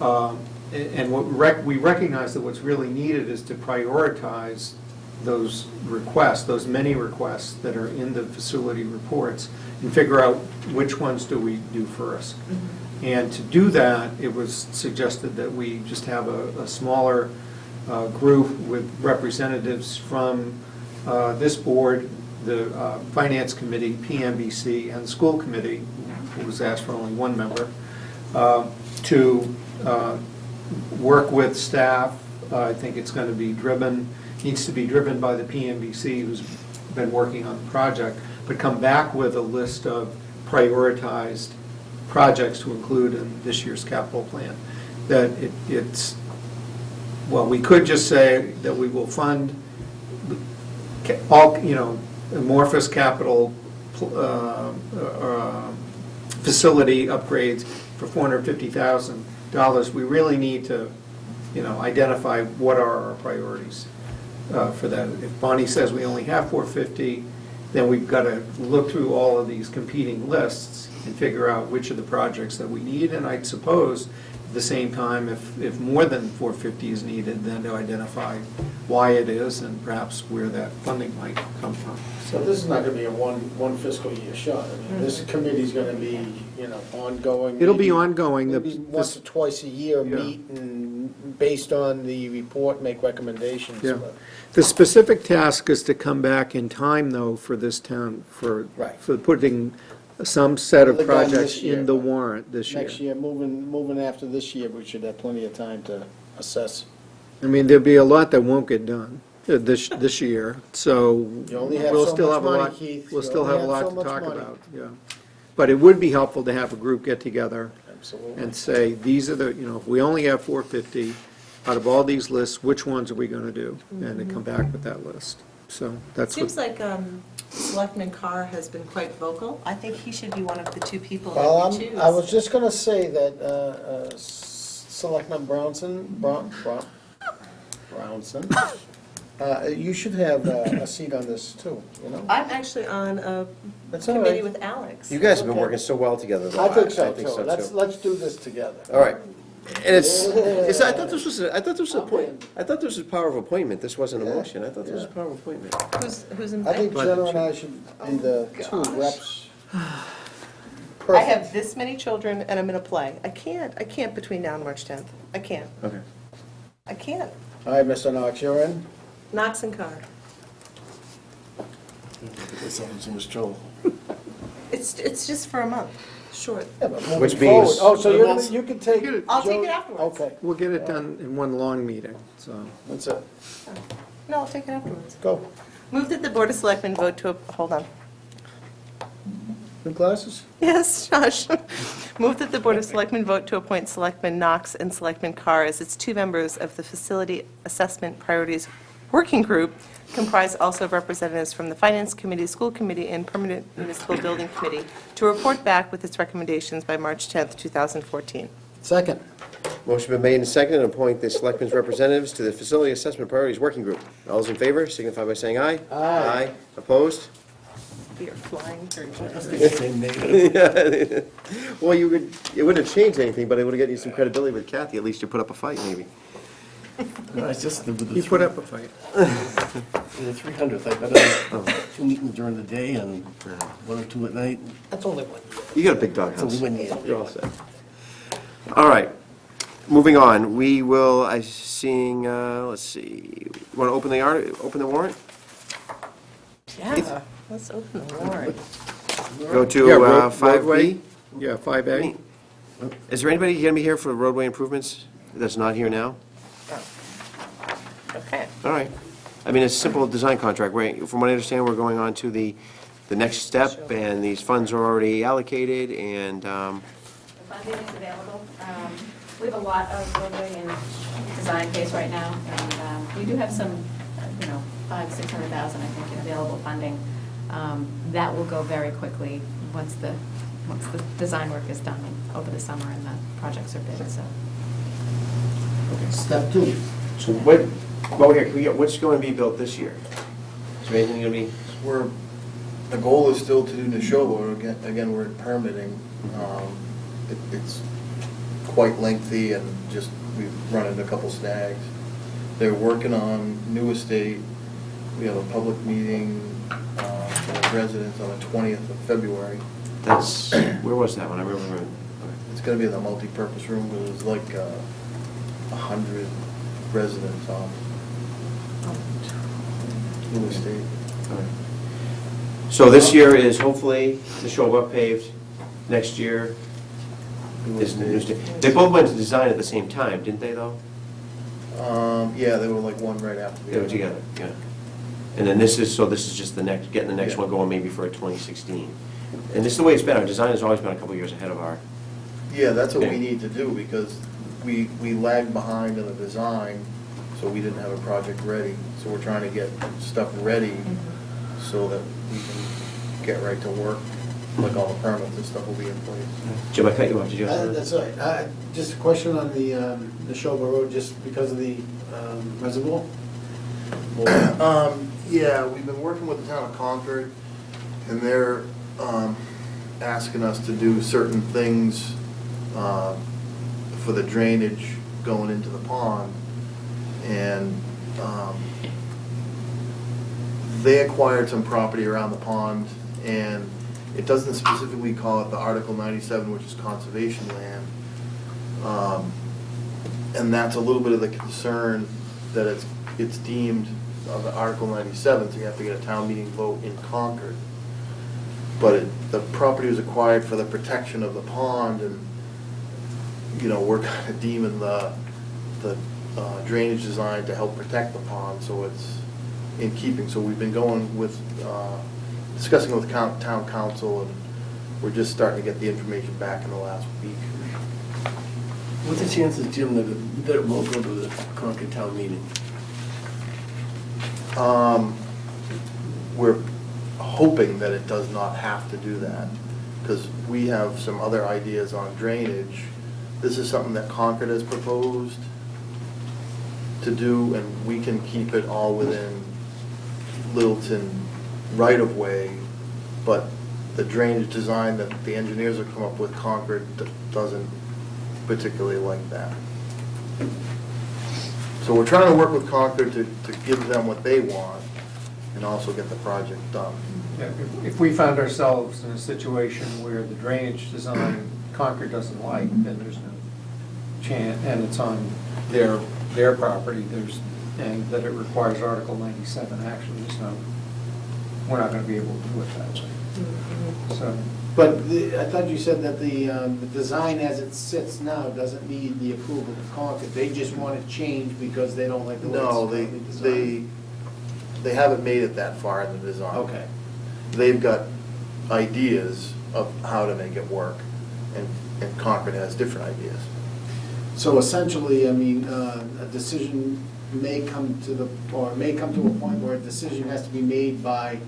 Speaker 2: and we recognize that what's really needed is to prioritize those requests, those many requests that are in the facility reports, and figure out which ones do we do first. And to do that, it was suggested that we just have a smaller group with representatives from this board, the Finance Committee, PMBC, and the School Committee, who was asked for only one member, to work with staff. I think it's going to be needs to be driven by the PMBC, who's been working on the project, but come back with a list of prioritized projects to include in this year's capital plan. That well, we could just say that we will fund all, amorphous capital facility upgrades for $450,000. We really need to, identify what are our priorities for that. If Bonnie says we only have $450,000, then we've got to look through all of these competing lists and figure out which of the projects that we need. And I suppose the same time, if more than 450 is needed, then to identify why it is and perhaps where that funding might come from.
Speaker 3: So this is not gonna be a one fiscal year shot. I mean, this committee's gonna be, ongoing.
Speaker 2: It'll be
Speaker 3: maybe-
Speaker 2: ongoing.
Speaker 3: Maybe once or twice a year,
Speaker 2: Yeah.
Speaker 3: meet and based on the report, make recommendations.
Speaker 2: Yeah.
Speaker 3: but-
Speaker 2: The specific task is to come back in time, though, for this town, for
Speaker 3: Right.
Speaker 2: putting some set of
Speaker 3: They're done this
Speaker 2: projects
Speaker 3: year,
Speaker 2: in the
Speaker 3: but
Speaker 2: warrant this year.
Speaker 3: Next year, moving after this year, we should have plenty of time to assess.
Speaker 2: I mean, there'll be a lot that won't get done this year, so
Speaker 3: You only have
Speaker 2: we'll
Speaker 3: so
Speaker 2: still
Speaker 3: much
Speaker 2: have a
Speaker 3: money,
Speaker 2: lot,
Speaker 3: Keith.
Speaker 2: we'll
Speaker 3: You
Speaker 2: still
Speaker 3: only
Speaker 2: have a
Speaker 3: have
Speaker 2: lot
Speaker 3: so
Speaker 2: to
Speaker 3: much
Speaker 2: talk
Speaker 3: money.
Speaker 2: about, yeah. But it would be helpful to have a group get together
Speaker 3: Absolutely.
Speaker 2: and say, these are the, if we only have 450, out of all these lists, which ones are we gonna do? And to come back with that list. So that's
Speaker 5: Seems
Speaker 2: what,
Speaker 5: like Selectman Carr has been quite vocal. I think he should be one of the two people
Speaker 3: Well,
Speaker 5: that we choose.
Speaker 3: I was just gonna say that Selectman Brownson, you should have a seat on this too,
Speaker 5: I'm actually on a
Speaker 3: That's all
Speaker 5: committee
Speaker 3: right.
Speaker 5: with Alex.
Speaker 1: You guys have been
Speaker 3: Okay.
Speaker 1: working so well together, though.
Speaker 3: I think so
Speaker 1: too.
Speaker 3: too. Let's do this together.
Speaker 1: All right. And I thought this was, I thought this was a point, I thought this was power of appointment. This wasn't a
Speaker 3: Yeah.
Speaker 1: motion. I thought this was a power of appointment.
Speaker 5: Who's in?
Speaker 3: I think Jenna and I should be the two reps.
Speaker 5: I
Speaker 3: Perfect.
Speaker 5: have this many children and I'm in a play. I can't between now and March 10th. I can't.
Speaker 1: Okay.
Speaker 5: I can't.
Speaker 3: All right, Mr. Knox, you're in.
Speaker 5: Knox and Carr.
Speaker 4: Get myself in so much trouble.
Speaker 5: It's just for a month, short.
Speaker 3: Yeah, but moving
Speaker 1: Which
Speaker 3: forward-
Speaker 1: means-
Speaker 3: Oh, so you can take.
Speaker 5: I'll take
Speaker 3: Joe-
Speaker 5: it afterwards.
Speaker 3: Okay,
Speaker 2: we'll get it done in one long meeting, so.
Speaker 3: that's it.
Speaker 5: No, I'll take it afterwards.
Speaker 3: Go.
Speaker 5: Move that the Board of Selectmen vote to, hold on.
Speaker 3: New glasses?
Speaker 5: Yes, Josh. Move that the Board of Selectmen vote to appoint Selectman Knox and Selectman Carr as its two members of the Facility Assessment Priorities Working Group, comprised also of representatives from the Finance Committee, School Committee, and Permanent Municipal Building Committee, to report back with its recommendations by March 10th, 2014.
Speaker 3: Second.
Speaker 1: Motion been made and seconded to appoint the selectmen's representatives to the Facility Assessment Priorities Working Group. All those in favor signify by saying aye.
Speaker 3: Aye.
Speaker 1: Opposed?
Speaker 5: We are flying through.
Speaker 4: That's the same negative.
Speaker 1: Well, it wouldn't have changed anything, but it would have gotten you some credibility with Kathy. At least you put up a fight, maybe.
Speaker 4: No, it's just the
Speaker 2: You put up a fight.
Speaker 4: the 300th, I've got two meetings during the day and one or two at night.
Speaker 3: That's only one.
Speaker 1: You got a big dog
Speaker 4: It's only
Speaker 1: house.
Speaker 4: one year.
Speaker 1: You're all set. All right, moving on. We will, let's see, want to open the warrant?
Speaker 5: Yeah, let's open the warrant.
Speaker 1: Go to
Speaker 2: Yeah,
Speaker 1: 5B.
Speaker 2: Yeah, 5A.
Speaker 1: Is there anybody going to be here for roadway improvements that's not here now?
Speaker 5: Okay.
Speaker 1: All right. I mean, it's a simple design contract, right? From what I understand, we're going on to the next step, and these funds are already allocated, and,
Speaker 7: The funding is available. We have a lot of roadway and design phase right now, and we do have some, $500,000-$600,000, I think, in available funding. That will go very quickly once the design work is done over the summer and the projects are bid, so.
Speaker 3: Step two.
Speaker 1: so what's going to be built this year? Is there anything going to be?
Speaker 11: The goal is still to do Neshoba. Again, we're in permitting. It's quite lengthy and just, we've run into a couple snags. They're working on new estate. We have a public meeting for the residents on the 20th of February.
Speaker 1: Where was that one? I remember.
Speaker 11: It's gonna be in the multi-purpose room, but there's like 100 residents on new estate.
Speaker 1: So this year is hopefully the Neshoba paved. Next year is the new state. They both went to design at the same time, didn't they, though?
Speaker 11: Yeah, they were like one right after the
Speaker 1: They
Speaker 11: other.
Speaker 1: were together, yeah. And then this is just getting the next
Speaker 11: Yeah.
Speaker 1: one going maybe for 2016. And this is the way it's been. Our design has always been a couple years ahead of our,
Speaker 11: Yeah, that's what
Speaker 1: Okay.
Speaker 11: we need to do, because we lagged behind in the design, so we didn't have a project ready. So we're trying to get stuff ready so that we can get right to work, like all the permits and stuff will be in place.
Speaker 1: Jim, I cut you off, did you have something?
Speaker 3: That's all right. Just a question on the Neshoba Road, just because of the reservoir?
Speaker 11: Yeah, we've been working with the town of Concord, and they're asking us to do certain things for the drainage going into the pond. And they acquired some property around the pond, and it doesn't specifically call it the Article 97, which is conservation land. And that's a little bit of the concern, that it's deemed the Article 97, so you have to get a town meeting vote in Concord. But the property was acquired for the protection of the pond, and, you know, we're kind of deeming the drainage design to help protect the pond, so it's in keeping. So we've been going with, discussing with town council, and we're just starting to get the information back in the last week.
Speaker 4: What's the chances, Jim, that it won't go to the Concord town meeting?
Speaker 11: We're hoping that it does not have to do that, because we have some other ideas on drainage. This is something that Concord has proposed to do, and we can keep it all within Littleton right-of-way, but the drainage design that the engineers have come up with, Concord doesn't particularly like that. So we're trying to work with Concord to give them what they want and also get the project done.
Speaker 2: Yeah, if we found ourselves in a situation where the drainage design Concord doesn't like, then there's no chance, and it's on their property, and that it requires Article 97 action, we're not going to be able to do it that way. So,
Speaker 3: But I thought you said that the design as it sits now doesn't need the approval of Concord. They just want it changed because they don't like the way it's
Speaker 11: No,
Speaker 3: currently designed.
Speaker 11: they haven't made it that far in the design.
Speaker 3: Okay.
Speaker 11: They've got ideas of how to make it work, and Concord has different ideas.
Speaker 3: So essentially, I mean, a decision may come to a point where a decision has to be made by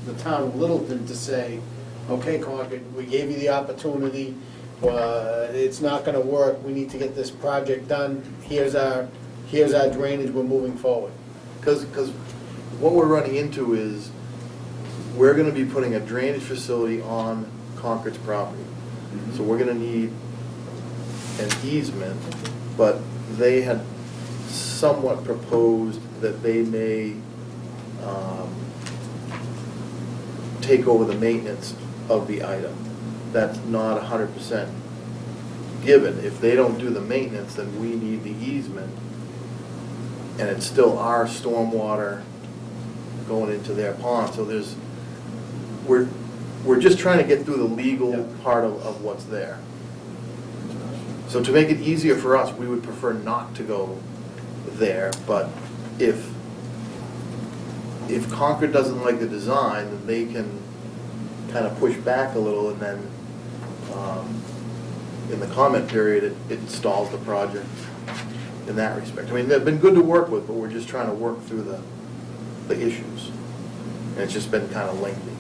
Speaker 3: the town of Littleton to say, okay, Concord, we gave you the opportunity, it's not gonna work, we need to get this project done, here's our drainage, we're moving forward.
Speaker 11: Because what we're running into is, we're gonna be putting a drainage facility on Concord's property. So we're gonna need an easement, but they had somewhat proposed that they may take over the maintenance of the item. That's not 100% given. If they don't do the maintenance, then we need the easement, and it's still our stormwater going into their pond. So we're just trying to get through the legal part of what's there. So to make it easier for us, we would prefer not to go there, but if Concord doesn't like the design, then they can kind of push back a little, and then in the comment period, it stalls the project in that respect. I mean, they've been good to work with, but we're just trying to work through the issues. And it's just been kind of lengthy.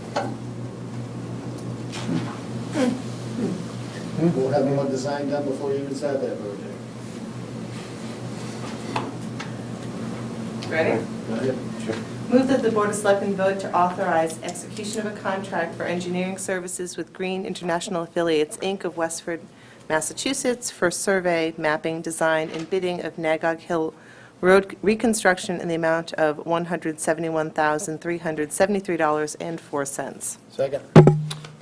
Speaker 3: We'll have more design done before you even start that project.
Speaker 5: Ready?
Speaker 3: Go ahead. Sure.
Speaker 5: Move that the Board of Selectmen vote to authorize execution of a contract for engineering services with Green International Affiliates, Inc. of Westford, Massachusetts, for survey, mapping, design, and bidding of Nagog Hill Road reconstruction in the amount of $171,373.04.
Speaker 3: Second.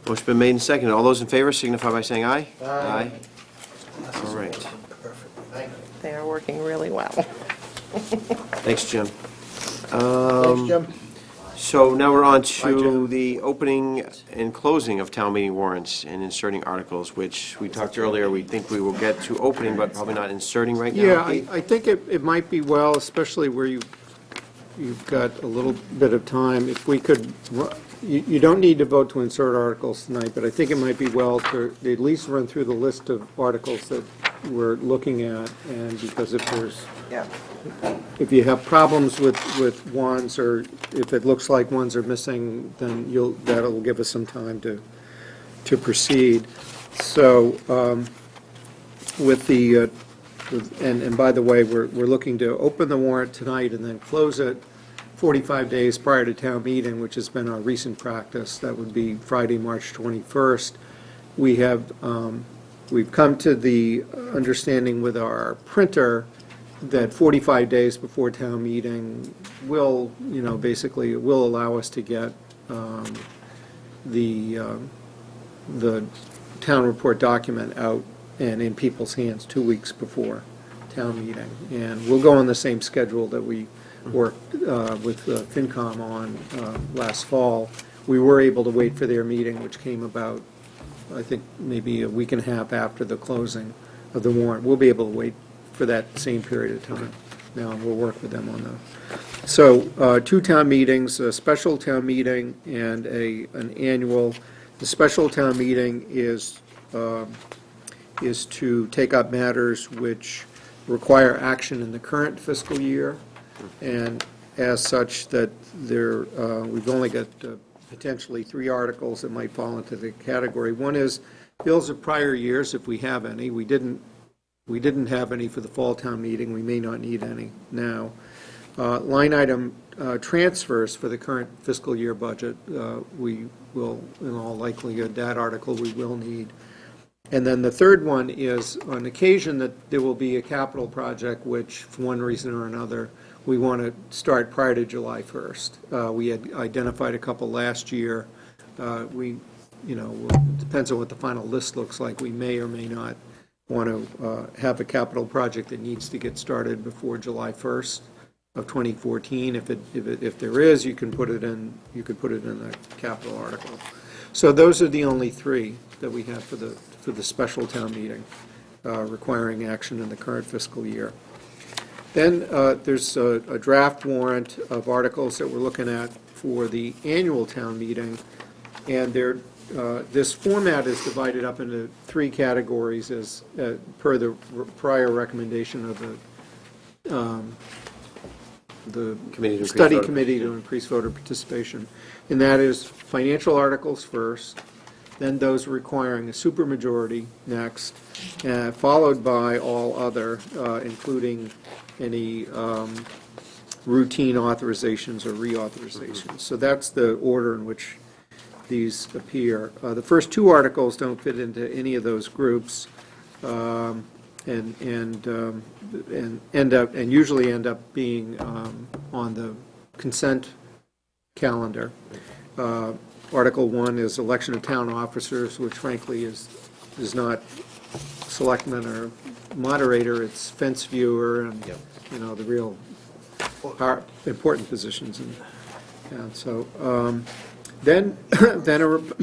Speaker 1: Motion been made and seconded. All those in favor signify by saying aye.
Speaker 3: Aye.
Speaker 1: All right.
Speaker 3: Thank you.
Speaker 5: They are working really well.
Speaker 1: Thanks, Jim.
Speaker 3: Thanks, Jim.
Speaker 1: So now we're on
Speaker 2: Bye,
Speaker 1: to
Speaker 2: Jim.
Speaker 1: the opening and closing of town meeting warrants and inserting articles, which we talked earlier, we think we will get to opening, but probably not inserting right now.
Speaker 2: yeah,
Speaker 1: Pete?
Speaker 2: I think it might be well, especially where you've got a little bit of time, if we could, you don't need to vote to insert articles tonight, but I think it might be well to at least run through the list of articles that we're looking at, and because if you have problems with ones, or if it looks like ones are missing, then that'll give us some time to proceed. So, with the, and by the way, we're looking to open the warrant tonight and then close it 45 days prior to town meeting, which has been our recent practice. That would be Friday, March 21st. We have We've come to the understanding with our printer that 45 days before town meeting will, basically, it will allow us to get the town report document out and in people's hands 2 weeks before town meeting. And we'll go on the same schedule that we worked with FinCom on last fall. We were able to wait for their meeting, which came about, I think, maybe a week and a half after the closing of the warrant. We'll be able to wait for that same period of time now, and we'll work with them on that. So, 2 town meetings, a special town meeting and an annual. The special town meeting is to take up matters which require action in the current fiscal year, and as such that we've only got potentially 3 articles that might fall into the category. One is bills of prior years, if we have any. We didn't have any for the fall town meeting. We may not need any now. Line item transfers for the current fiscal year budget, we will, in all likelihood, that article we will need. And then the third one is, on occasion, that there will be a capital project which, for one reason or another, we want to start prior to July 1st. We had identified a couple last year. It depends on what the final list looks like. We may or may not want to have a capital project that needs to get started before July 1st of 2014. If there is, you can put it in the capital article. So those are the only 3 that we have for the special town meeting requiring action in the current fiscal year. Then there's a draft warrant of articles that we're looking at for the annual town meeting, and this format is divided up into 3 categories as per the prior recommendation of the
Speaker 1: Committee to increase
Speaker 2: study
Speaker 1: voter
Speaker 2: committee to increase voter participation. And that is financial articles first, then those requiring a supermajority next, followed by all other, including any routine authorizations or reauthorizations. So that's the order in which these appear. The first 2 articles don't fit into any of those groups, and usually end up being on the consent calendar. Article 1 is election of town officers, which frankly is not selectman or moderator, it's fence viewer and, the real important positions. And so, then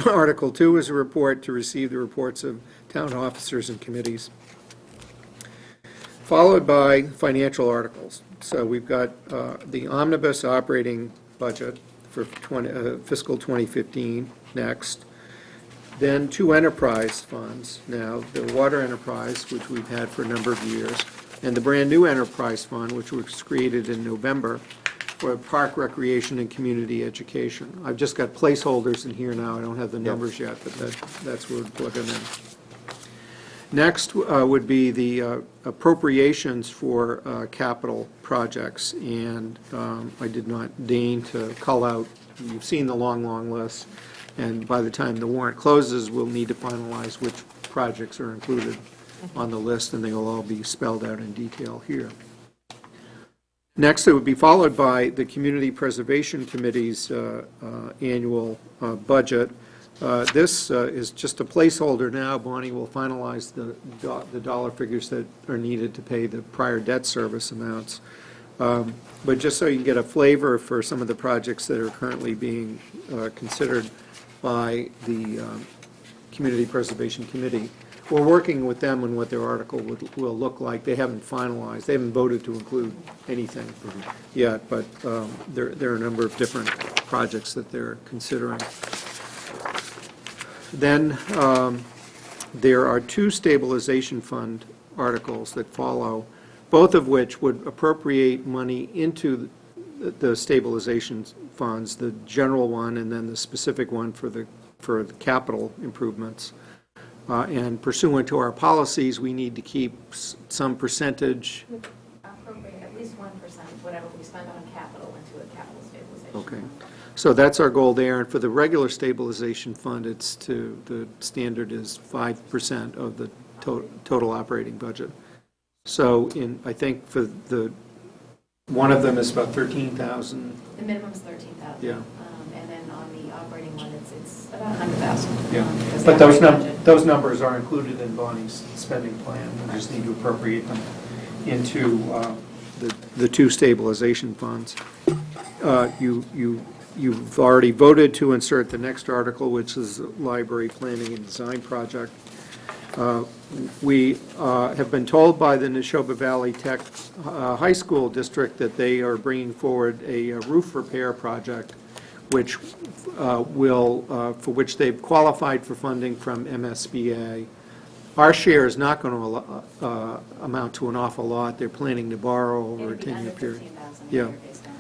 Speaker 2: Article 2 is a report to receive the reports of town officers and committees, followed by financial articles. So we've got the omnibus operating budget for fiscal 2015 next. Then 2 enterprise funds now, the water enterprise, which we've had for a number of years, and the brand-new enterprise fund, which was created in November for park recreation and community education. I've just got placeholders in here now. I don't have the numbers yet, but that's where we're plugging in. Next would be the appropriations for capital projects, and I did not deign to call out, you've seen the long list, and by the time the warrant closes, we'll need to finalize which projects are included on the list, and they will all be spelled out in detail here. Next, it would be followed by the Community Preservation Committee's annual budget. This is just a placeholder now. Bonnie will finalize the dollar figures that are needed to pay the prior debt service amounts. But just so you can get a flavor for some of the projects that are currently being considered by the Community Preservation Committee, we're working with them on what their article will look like. They haven't finalized. They haven't voted to include anything yet, but there are a number of different projects that they're considering. Then there are 2 stabilization fund articles that follow, both of which would appropriate money into the stabilization funds, the general one and then the specific one for the capital improvements. And pursuant to our policies, we need to keep some percentage.
Speaker 7: Appropriate at least 1% of whatever we spend on capital into a capital stabilization.
Speaker 2: Okay. So that's our goal there, and for the regular stabilization fund, the standard is 5% of the total operating budget. So I think for one of them is about 13,000.
Speaker 7: The minimum's 13,000.
Speaker 2: Yeah.
Speaker 7: And then on the operating one, it's about 100,000.
Speaker 2: Yeah,
Speaker 7: because the
Speaker 2: but those
Speaker 7: operating budget-
Speaker 2: those numbers are included in Bonnie's spending plan. We just need to appropriate them into the two stabilization funds. You've already voted to insert the next article, which is the library planning and design project. We have been told by the Neshoba Valley Tech High School District that they are bringing forward a roof repair project, which for which they've qualified for funding from MSBA. Our share is not going to amount to an awful lot. They're planning to borrow over a
Speaker 7: It'd be
Speaker 2: 10-year
Speaker 7: under
Speaker 2: period.
Speaker 7: 15,000 a
Speaker 2: Yeah.
Speaker 7: year based on our.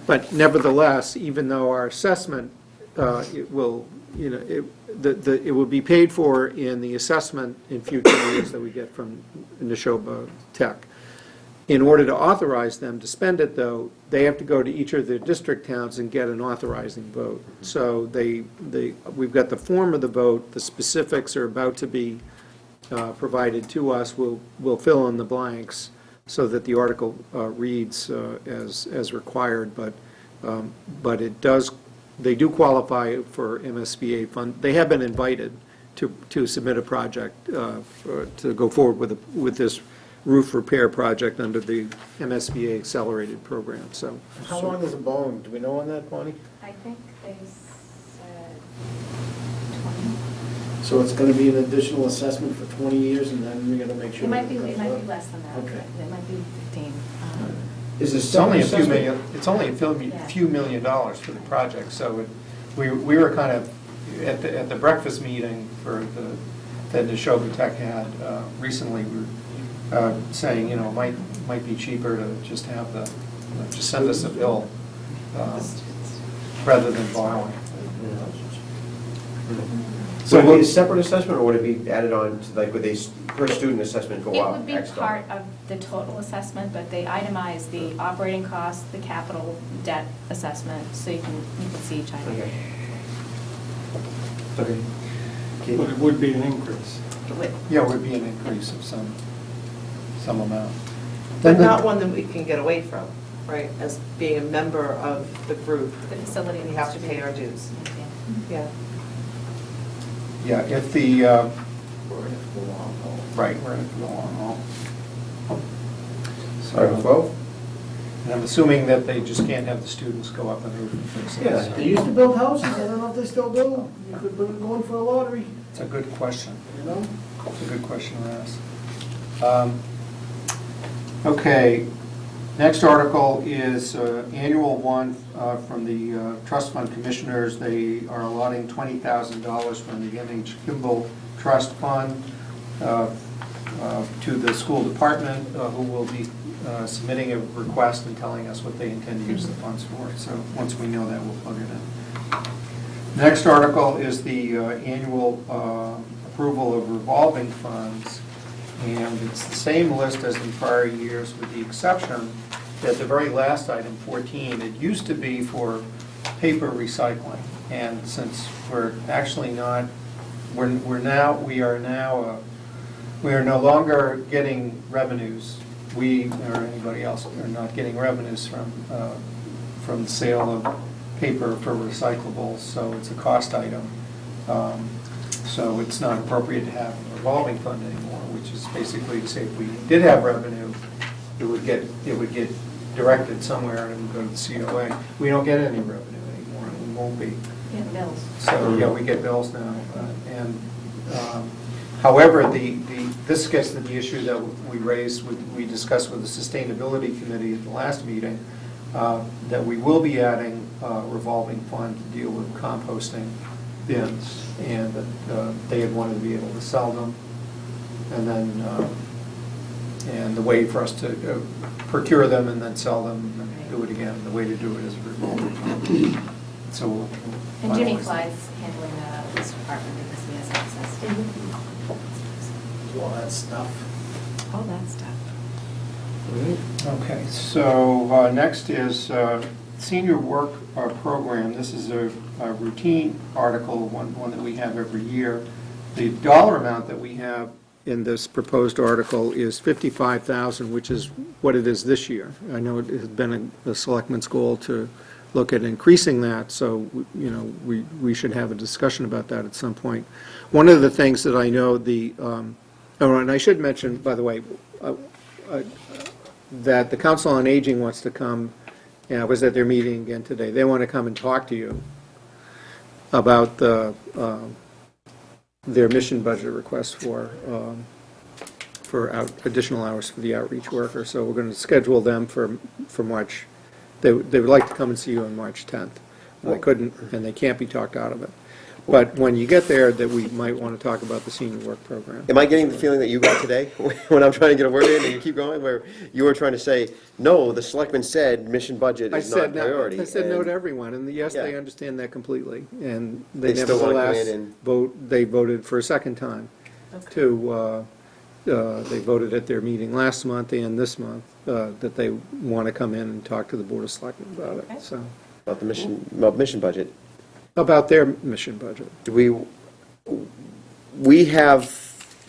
Speaker 2: But nevertheless, even though our assessment, it will, it will be paid for in the assessment in future years that we get from Neshoba Tech. In order to authorize them to spend it, though, they have to go to each of their district towns and get an authorizing vote. So we've got the form of the vote, the specifics are about to be provided to us. We'll fill in the blanks so that the article reads as required, but it does, they do qualify for MSBA fund. They have been invited to submit a project, to go forward with this roof repair project under the MSBA accelerated program, so.
Speaker 1: How long is a bond? Do we know on that, Bonnie?
Speaker 7: I think they said 20.
Speaker 3: So it's gonna be an additional assessment for 20 years, and then we're gonna make sure.
Speaker 7: It might be
Speaker 3: that comes up?
Speaker 7: less than that.
Speaker 3: Okay.
Speaker 7: It might be 15.
Speaker 1: Is this
Speaker 2: It's only a few
Speaker 1: assessment?
Speaker 2: million, it's only a few $1 million for the project, so we were kind of, at the breakfast meeting that Neshoba Tech had recently, we were saying, it might be cheaper to just have just send us a bill rather than borrowing.
Speaker 1: So would it be a separate assessment, or would it be added on, to, like, would they, per student assessment go
Speaker 7: It
Speaker 1: up?
Speaker 7: would be
Speaker 1: X dollar?
Speaker 7: part of the total assessment, but they itemize the operating costs, the capital debt assessment, so you can see each item.
Speaker 1: Okay. Okay. Keith?
Speaker 6: But it would be an increase.
Speaker 7: It would.
Speaker 2: Yeah, it would be an increase of some amount.
Speaker 5: But not one that we can get away from, right? As being a member of the group,
Speaker 7: The facility.
Speaker 5: we have to pay our dues. Yeah.
Speaker 2: Yeah, if the,
Speaker 3: We're gonna have to go long haul.
Speaker 2: right, we're going to go on all.
Speaker 1: Article 12?
Speaker 2: And I'm assuming that they just can't have the students go up and roof and fix it.
Speaker 1: Yeah.
Speaker 3: They used to build houses, I don't know if they still do. You could put it going for a lottery,
Speaker 2: It's a good question.
Speaker 3: you know?
Speaker 2: It's a good question to ask. Okay, next article is annual one from the Trust Fund Commissioners. They are allotting $20,000 from the NH Kimball Trust Fund to the school department, who will be submitting a request and telling us what they intend to use the funds for. So once we know that, we'll plug it in. Next article is the annual approval of revolving funds, and it's the same list as in prior years, with the exception that the very last item, 14, it used to be for paper recycling, and since we're actually not, we are no longer getting revenues. We, or anybody else, are not getting revenues from the sale of paper for recyclables, so it's a cost item. So it's not appropriate to have a revolving fund anymore, which is basically to say if we did have revenue, it would get directed somewhere and it would go to the COA. We don't get any revenue anymore, and we won't be.
Speaker 7: Yeah, bills.
Speaker 2: So, yeah, we get bills now. However, this gets to the issue that we discussed with the Sustainability Committee at the last meeting, that we will be adding a revolving fund to deal with composting bins, and that they had wanted to be able to sell them, and then, and the way for us to procure them and then sell them and do it again, the way to do it is a revolving fund. So we'll
Speaker 7: And Jimmy
Speaker 2: finalize that.
Speaker 7: Clyde's handling that out of this department because he has access to
Speaker 3: All that stuff.
Speaker 7: all that stuff.
Speaker 2: Okay, so next is senior work program. This is a routine article, one that we have every year. The dollar amount that we have in this proposed article is 55,000, which is what it is this year. I know it has been a selectman's goal to look at increasing that, so, you know, we should have a discussion about that at some point. One of the things that I know and I should mention, by the way, that the Council on Aging wants to come, and I was at their meeting again today, they want to come and talk to you about their mission budget request for additional hours for the outreach worker. So we're going to schedule them for March. They would like to come and see you on March 10th. They couldn't, and they can't be talked out of it. But when you get there, that we might want to talk about the senior work program.
Speaker 1: Am I getting the feeling that you got today, when I'm trying to get a word in and you keep going, where you were trying to say, no, the selectmen said mission budget is not priority?
Speaker 2: I said no
Speaker 1: and-
Speaker 2: to everyone, and yes, they
Speaker 1: Yeah.
Speaker 2: understand that completely. And they
Speaker 1: They still wanna come
Speaker 2: nevertheless
Speaker 1: in and-
Speaker 2: they voted for a second time they voted at their meeting last month and this month, that they want to come in and talk to the Board of Selectmen about it, so,
Speaker 1: About the mission budget.
Speaker 2: about their mission budget.
Speaker 1: Do we have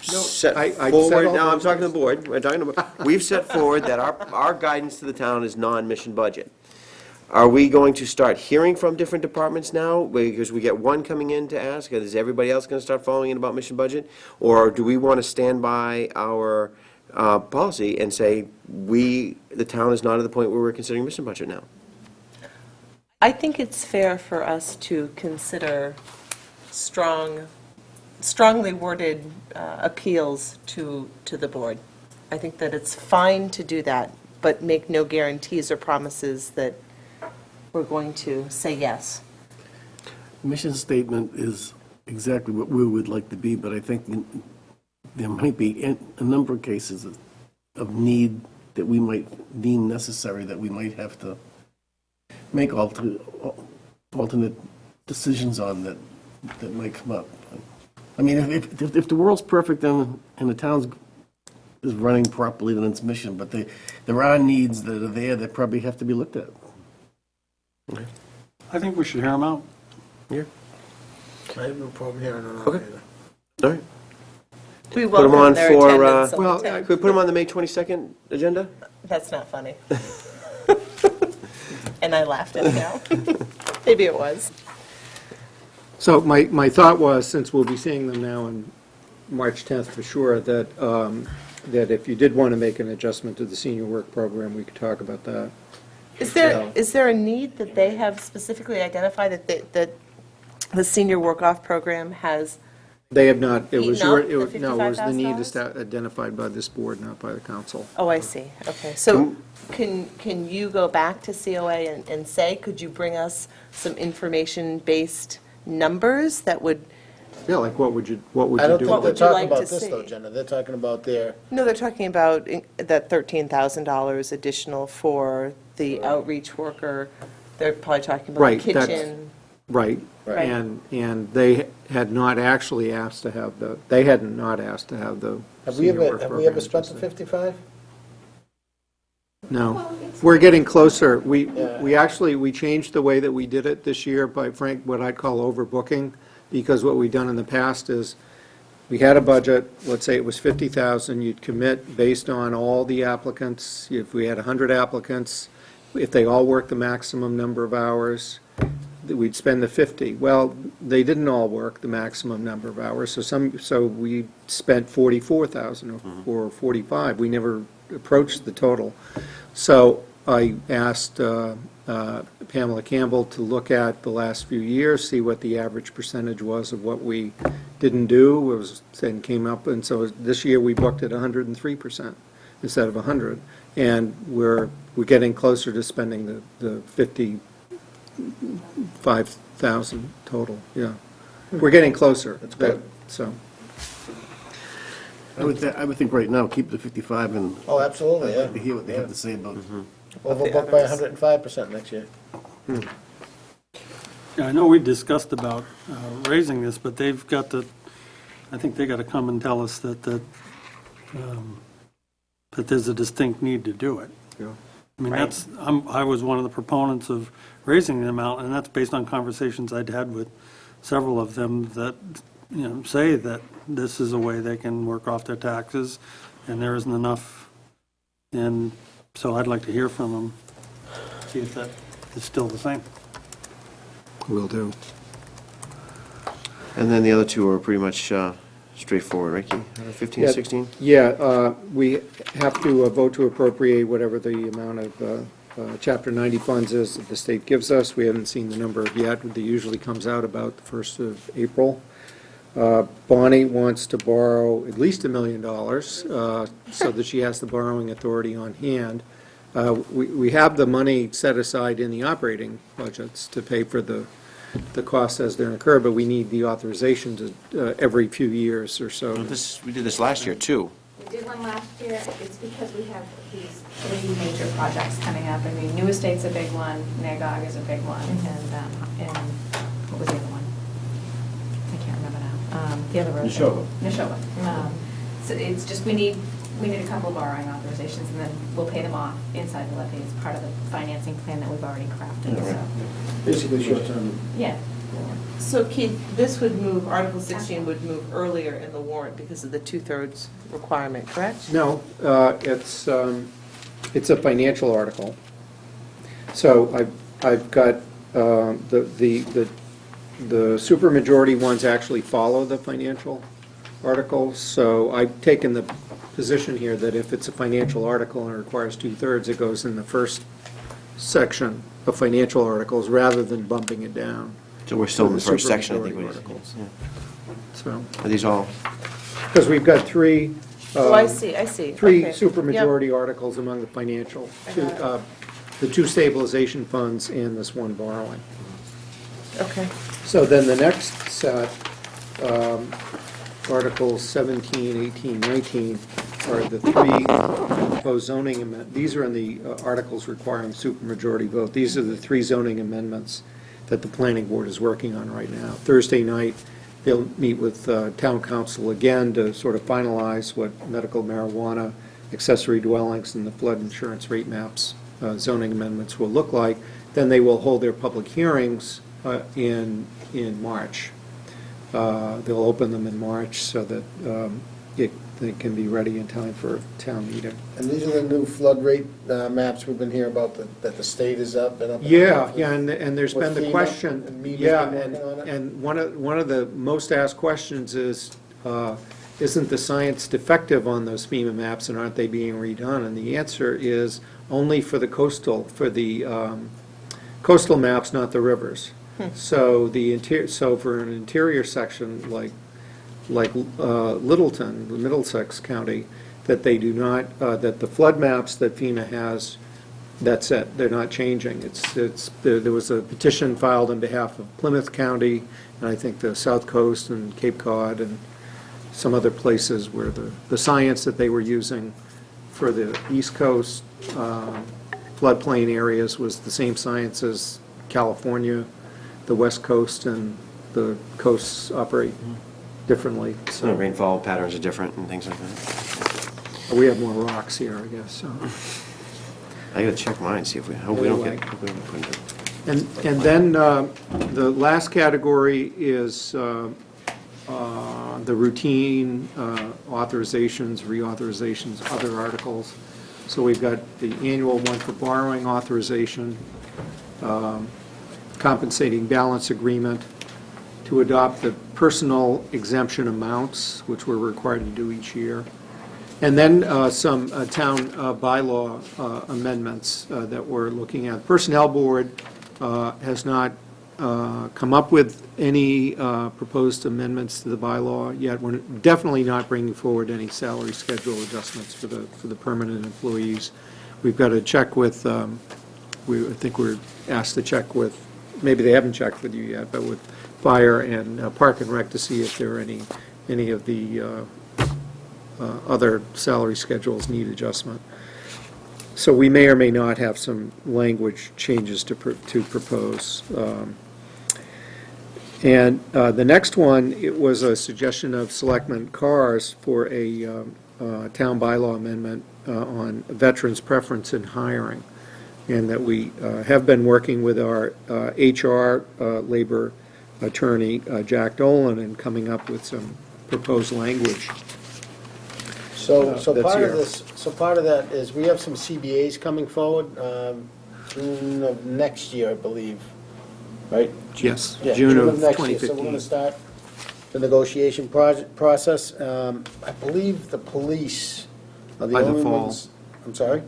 Speaker 1: set
Speaker 2: I said
Speaker 1: forward,
Speaker 2: all
Speaker 1: now I'm
Speaker 2: those
Speaker 1: talking to the board, we're talking about, we've set forward that our guidance to the town is non-mission budget. Are we going to start hearing from different departments now? Because we get one coming in to ask, is everybody else going to start following in about mission budget? Or do we want to stand by our policy and say, the town is not at the point where we're considering mission budget now?
Speaker 5: I think it's fair for us to consider strongly worded appeals to the board. I think that it's fine to do that, but make no guarantees or promises that we're going to say yes.
Speaker 4: Mission statement is exactly what we would like to be, but I think there might be a number of cases of need that we might deem necessary, that we might have to make alternate decisions on that might come up. I mean, if the world's perfect and the town's is running properly, then it's mission, but there are needs that are there that probably have to be looked at.
Speaker 6: I think we should hear them out.
Speaker 1: Yeah.
Speaker 10: I have no problem hearing it out
Speaker 1: Okay.
Speaker 10: either.
Speaker 1: All right.
Speaker 5: We
Speaker 1: Put 'em on
Speaker 5: welcome their
Speaker 1: for,
Speaker 5: attendance on the
Speaker 2: well,
Speaker 5: 10th.
Speaker 1: Could we put them on the May 22nd agenda?
Speaker 5: That's not funny. And I laughed at it now. Maybe it was.
Speaker 2: So my thought was, since we'll be seeing them now on March 10th for sure, that if you did want to make an adjustment to the senior work program, we could talk about that.
Speaker 5: Is there a need that they have specifically identified that the senior work-off program has?
Speaker 2: They have not, it was
Speaker 5: Eaten
Speaker 2: your,
Speaker 5: up
Speaker 2: it was,
Speaker 5: the
Speaker 2: no, it was the need
Speaker 5: $55,000?
Speaker 2: identified by this board, not by the council.
Speaker 5: Oh, I see, okay. So can you go back to COA and say, could you bring us some information-based numbers that would,
Speaker 2: Yeah, like what would you
Speaker 3: I don't
Speaker 2: do?
Speaker 3: think
Speaker 5: What
Speaker 3: they're
Speaker 5: would you
Speaker 3: talking
Speaker 5: like
Speaker 3: about
Speaker 5: to
Speaker 3: this though,
Speaker 5: see?
Speaker 3: Jenna. They're talking about their,
Speaker 5: no, they're talking about that $13,000 additional for the outreach worker. They're probably talking about the
Speaker 2: Right, that's-
Speaker 5: kitchen.
Speaker 2: Right,
Speaker 5: Right.
Speaker 2: and they had not actually asked to have they had not asked to have the
Speaker 3: have we
Speaker 2: senior
Speaker 3: ever,
Speaker 2: work
Speaker 3: have we
Speaker 2: program
Speaker 3: ever spent the
Speaker 2: adjusted.
Speaker 3: 55?
Speaker 2: No, we're getting closer. We
Speaker 3: Yeah.
Speaker 2: we changed the way that we did it this year by, Frank, what I'd call overbooking, because what we've done in the past is, we had a budget, let's say it was 50,000, you'd commit based on all the applicants. If we had 100 applicants, if they all worked the maximum number of hours, that we'd spend the 50. Well, they didn't all work the maximum number of hours, so we spent 44,000 or 45. We never approached the total. So I asked Pamela Campbell to look at the last few years, see what the average percentage was of what we didn't do, and came up, and so this year we booked at 103% instead of 100. And we're getting closer to spending the 55,000 total, yeah. We're getting closer.
Speaker 3: That's good.
Speaker 2: So,
Speaker 4: I would think right now, keep the 55 and
Speaker 3: Oh, absolutely,
Speaker 4: I'd like to
Speaker 3: yeah.
Speaker 4: hear what they have to say about
Speaker 3: Overbooked by 105% next year.
Speaker 6: Yeah, I know we discussed about raising this, but they've got to, I think they got to come and tell us that there's a distinct need to do it.
Speaker 2: yeah.
Speaker 6: I mean, I was one of the proponents of raising the amount, and that's based on conversations I'd had with several of them, that say that this is a way they can work off their taxes, and there isn't enough. And so I'd like to hear from them, see if that is still the same.
Speaker 2: Will do.
Speaker 1: And then the other two are pretty much straightforward, right, Keith? 15 and 16?
Speaker 2: Yeah, we have to vote to appropriate whatever the amount of Chapter 90 funds is that the state gives us. We haven't seen the number yet. It usually comes out about the 1st of April. Bonnie wants to borrow at least $1 million so that she has the borrowing authority on hand. We have the money set aside in the operating budgets to pay for the costs as they're incurred, but we need the authorization to every few years or so.
Speaker 1: We did this last year, too.
Speaker 7: We did one last year, it's because we have these 3 major projects coming up. I mean, New Estate's a big one, Nagog is a big one, and what was the other one? I can't remember now. The other road. Neshoba. So it's just, we need a couple of borrowing authorizations, and then we'll pay them off inside the levy as part of the financing plan that we've already crafted, so.
Speaker 10: Basically short-term.
Speaker 7: Yeah.
Speaker 5: So Keith, this would move, Article 16 would move earlier in the warrant because of the 2/3 requirement, correct?
Speaker 2: No, it's a financial article. So I've got, the supermajority ones actually follow the financial articles. So I've taken the position here that if it's a financial article and it requires 2/3, it goes in the first section of financial articles rather than bumping it down.
Speaker 1: So we're still in the first section, I think.
Speaker 2: Supermajority
Speaker 1: what it is.
Speaker 2: articles.
Speaker 1: Yeah.
Speaker 2: So,
Speaker 1: Are these all,
Speaker 2: because we've got three.
Speaker 5: Oh, I see.
Speaker 2: Three
Speaker 5: Okay.
Speaker 2: supermajority articles among the financial, the 2 stabilization funds and this one borrowing.
Speaker 5: Yep. Okay.
Speaker 2: So then the next set, Articles 17, 18, 19, are the 3 proposed zoning amendments. These are in the articles requiring supermajority vote. These are the 3 zoning amendments that the planning board is working on right now. Thursday night, they'll meet with town council again to sort of finalize what medical marijuana, accessory dwellings, and the flood insurance rate maps zoning amendments will look like. Then they will hold their public hearings in March. They'll open them in March so that they can be ready in time for town meeting.
Speaker 3: And these are the new flood rate maps we've been hearing about, that the state is up and up.
Speaker 2: Yeah, and there's
Speaker 3: With
Speaker 2: been the
Speaker 3: FEMA
Speaker 2: question,
Speaker 3: and MEMA's
Speaker 2: yeah,
Speaker 3: been working on it?
Speaker 2: and one of the most asked questions is, isn't the science defective on those FEMA maps and aren't they being redone? And the answer is only for the coastal maps, not the rivers. So so for an interior section like Littleton, the Middlesex County, that they do not, that the flood maps that FEMA has, that's it, they're not changing. There was a petition filed on behalf of Plymouth County, and I think the South Coast and Cape Cod and some other places where the science that they were using for the East Coast floodplain areas was the same science as California, the West Coast, and the coasts operate differently.
Speaker 1: so the rainfall patterns are different and things like that?
Speaker 2: We have more rocks here, I guess, so.
Speaker 1: I gotta check mine, see if we, hope we don't get, hope we don't put it.
Speaker 2: And then the last category is the routine authorizations, reauthorizations, other articles. So we've got the annual one for borrowing authorization, compensating balance agreement, to adopt the personal exemption amounts, which we're required to do each year, and then some town bylaw amendments that we're looking at. Personnel Board has not come up with any proposed amendments to the bylaw yet. We're definitely not bringing forward any salary schedule adjustments for the permanent employees. We've got to check with, I think we're asked to check with, maybe they haven't checked with you yet, but with Fire and Park and Rec to see if there are any of the other salary schedules need adjustment. So we may or may not have some language changes to propose. And the next one, it was a suggestion of Selectmen Carrs for a town bylaw amendment on veterans' preference in hiring, and that we have been working with our HR labor attorney, Jack Dolan, in coming up with some proposed language.
Speaker 3: So
Speaker 2: That's
Speaker 3: part of
Speaker 2: here.
Speaker 3: this, so part of that is we have some CBAs coming forward, June of next year, I believe, right?
Speaker 2: Yes,
Speaker 3: Yeah,
Speaker 2: June of
Speaker 3: next year. So we're
Speaker 2: 2015.
Speaker 3: gonna start the negotiation process. I believe the police are the
Speaker 2: By the
Speaker 3: only
Speaker 2: fall.
Speaker 3: ones. I'm sorry?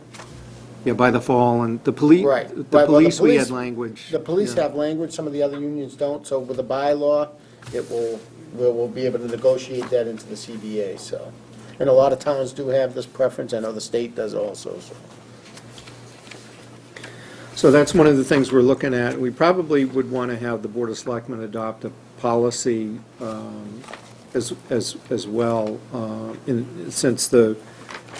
Speaker 2: Yeah, by the fall, and the police,
Speaker 3: Right.
Speaker 2: the
Speaker 3: Well,
Speaker 2: police, we had language.
Speaker 3: The police
Speaker 2: yeah.
Speaker 3: have language, some of the other unions don't, so with the bylaw, we'll be able to negotiate that into the CBA, so. And a lot of towns do have this preference, I know the state does also, so.
Speaker 2: So that's one of the things we're looking at. We probably would want to have the Board of Selectmen adopt a policy as well, since the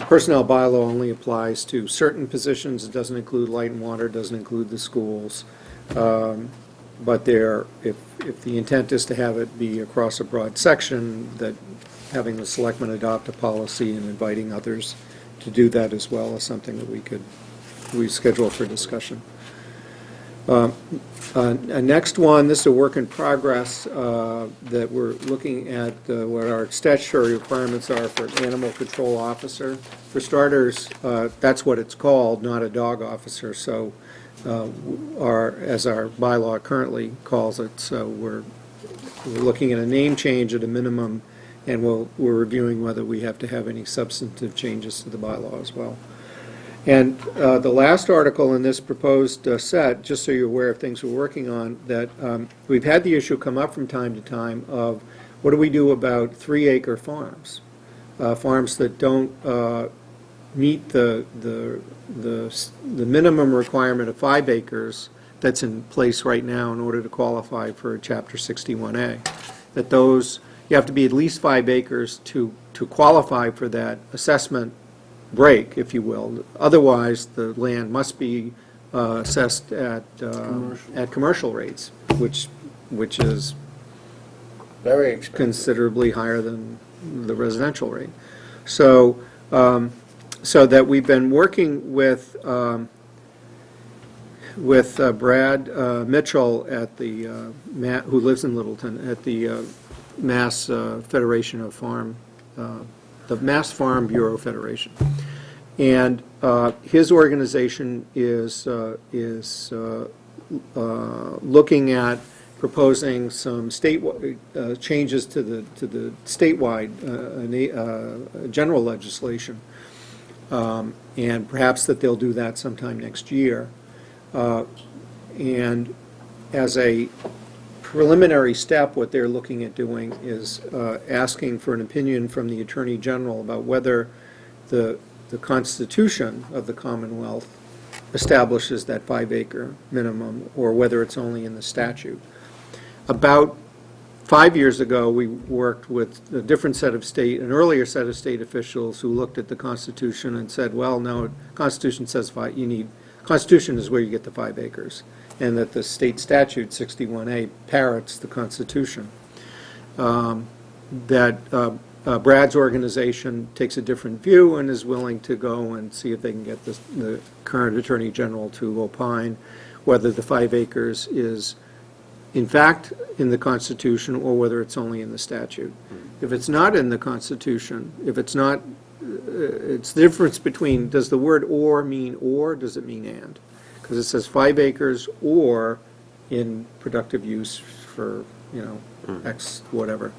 Speaker 2: personnel bylaw only applies to certain positions. It doesn't include light and water, doesn't include the schools. But if the intent is to have it be across a broad section, that having the selectmen adopt a policy and inviting others to do that as well is something that we schedule for discussion. Next one, this is a work in progress that we're looking at what our statutory requirements are for an animal control officer. For starters, that's what it's called, not a dog officer, so as our bylaw currently calls it. So we're looking at a name change at a minimum, and we're reviewing whether we have to have any substantive changes to the bylaw as well. And the last article in this proposed set, just so you're aware of things we're working on, that we've had the issue come up from time to time of what do we do about 3-acre farms? Farms that don't meet the minimum requirement of 5 acres that's in place right now in order to qualify for Chapter 61A. That those, you have to be at least 5 acres to qualify for that assessment break, if you will. Otherwise, the land must be assessed at commercial rates, which is
Speaker 3: Very expensive.
Speaker 2: considerably higher than the residential rate. So, so that we've been working with Brad Mitchell at the who lives in Littleton at the Mass Federation of Farm. The Mass Farm Bureau Federation. And his organization is looking at proposing some changes to the statewide general legislation. And perhaps that they'll do that sometime next year. And as a preliminary step, what they're looking at doing is asking for an opinion from the Attorney General about whether the Constitution of the Commonwealth establishes that 5-acre minimum or whether it's only in the statute. About 5 years ago, we worked with a different set of an earlier set of state officials who looked at the Constitution and said, well, no, Constitution says Constitution is where you get the 5 acres. And that the state statute, 61A, parrots the Constitution. Brad's organization takes a different view and is willing to go and see if they can get the current Attorney General to opine whether the 5 acres is in fact in the Constitution or whether it's only in the statute. If it's not in the Constitution, if it's not, it's the difference between, does the word or mean or, does it mean and? Because it says 5 acres or in productive use for, X whatever.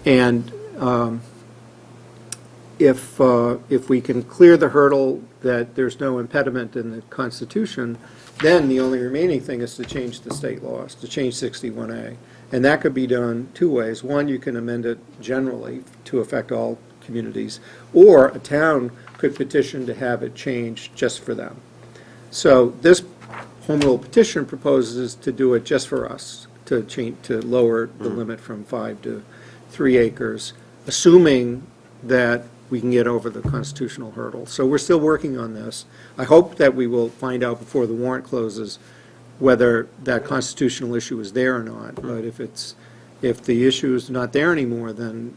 Speaker 2: And if we can clear the hurdle that there's no impediment in the Constitution, then the only remaining thing is to change the state laws, to change 61A. And that could be done 2 ways. One, you can amend it generally to affect all communities, or a town could petition to have it changed just for them. So this home rule petition proposes to do it just for us, to lower the limit from 5 to 3 acres, assuming that we can get over the constitutional hurdle. So we're still working on this. I hope that we will find out before the warrant closes whether that constitutional issue is there or not. But if the issue is not there anymore, then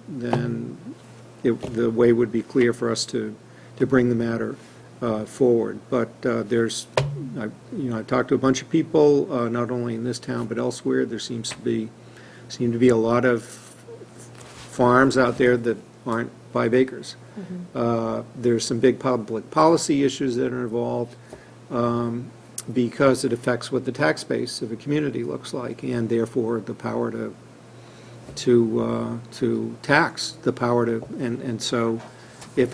Speaker 2: the way would be clear for us to bring the matter forward. But there's I've talked to a bunch of people, not only in this town but elsewhere. There seem to be a lot of farms out there that aren't 5 acres. There's some big public policy issues that are involved because it affects what the tax base of a community looks like, and therefore the power to tax, the power to, and so if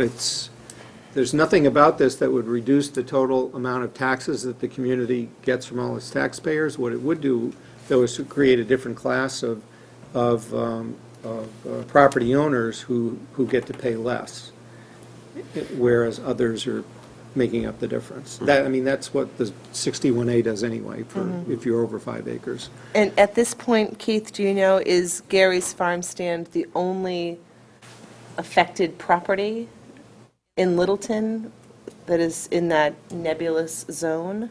Speaker 2: there's nothing about this that would reduce the total amount of taxes that the community gets from all its taxpayers. What it would do, though, is to create a different class of property owners who get to pay less, whereas others are making up the difference. That's what the 61A does anyway, if you're over 5 acres.
Speaker 5: And at this point, Keith, do you know, is Gary's Farm Stand the only affected property in Littleton that is in that nebulous zone?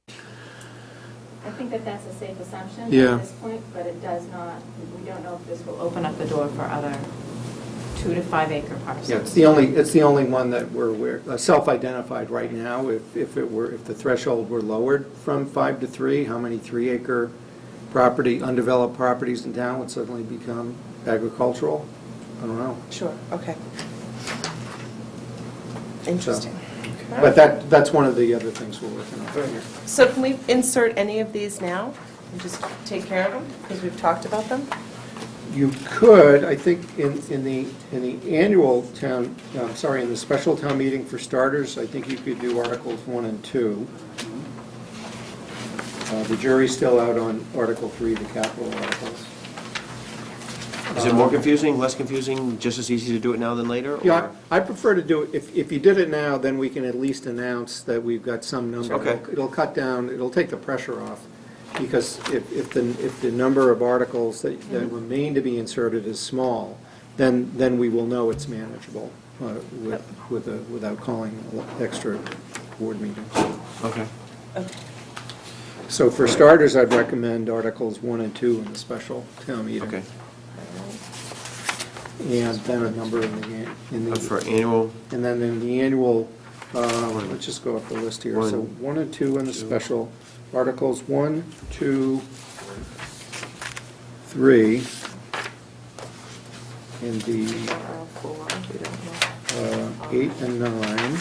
Speaker 7: I think that that's a safe assumption
Speaker 2: Yeah.
Speaker 7: at this point, but it does not, we don't know if this will open up the door for other 2 to 5 acre parcels.
Speaker 2: Yeah, it's the only one that we're self-identified right now. If the threshold were lowered from 5 to 3, how many 3 acre undeveloped properties in town would suddenly become agricultural? I don't know.
Speaker 5: Sure, okay. Interesting.
Speaker 2: But that's one of the other things we're working on here.
Speaker 5: So can we insert any of these now and just take care of them, because we've talked about them?
Speaker 2: You could, I think, in the annual town, in the special town meeting for starters, I think you could do Articles 1 and 2. The jury's still out on Article 3, the capital articles.
Speaker 1: Is it more confusing, less confusing, just as easy to do it now than later? or-
Speaker 2: Yeah, I prefer to do it, if you did it now, then we can at least announce that we've got some number.
Speaker 1: Okay.
Speaker 2: It'll cut down, it'll take the pressure off, because if the number of articles that remain to be inserted is small, then we will know it's manageable without calling extra board meetings.
Speaker 1: Okay.
Speaker 2: So for starters, I'd recommend Articles 1 and 2 in the special town meeting.
Speaker 1: Okay.
Speaker 2: And then a number in
Speaker 1: For
Speaker 2: the,
Speaker 1: annual,
Speaker 2: and then in the annual, let's just go up the list here. So 1 and 2 in the special, Articles 1, 2, 3, in the 8 and 9,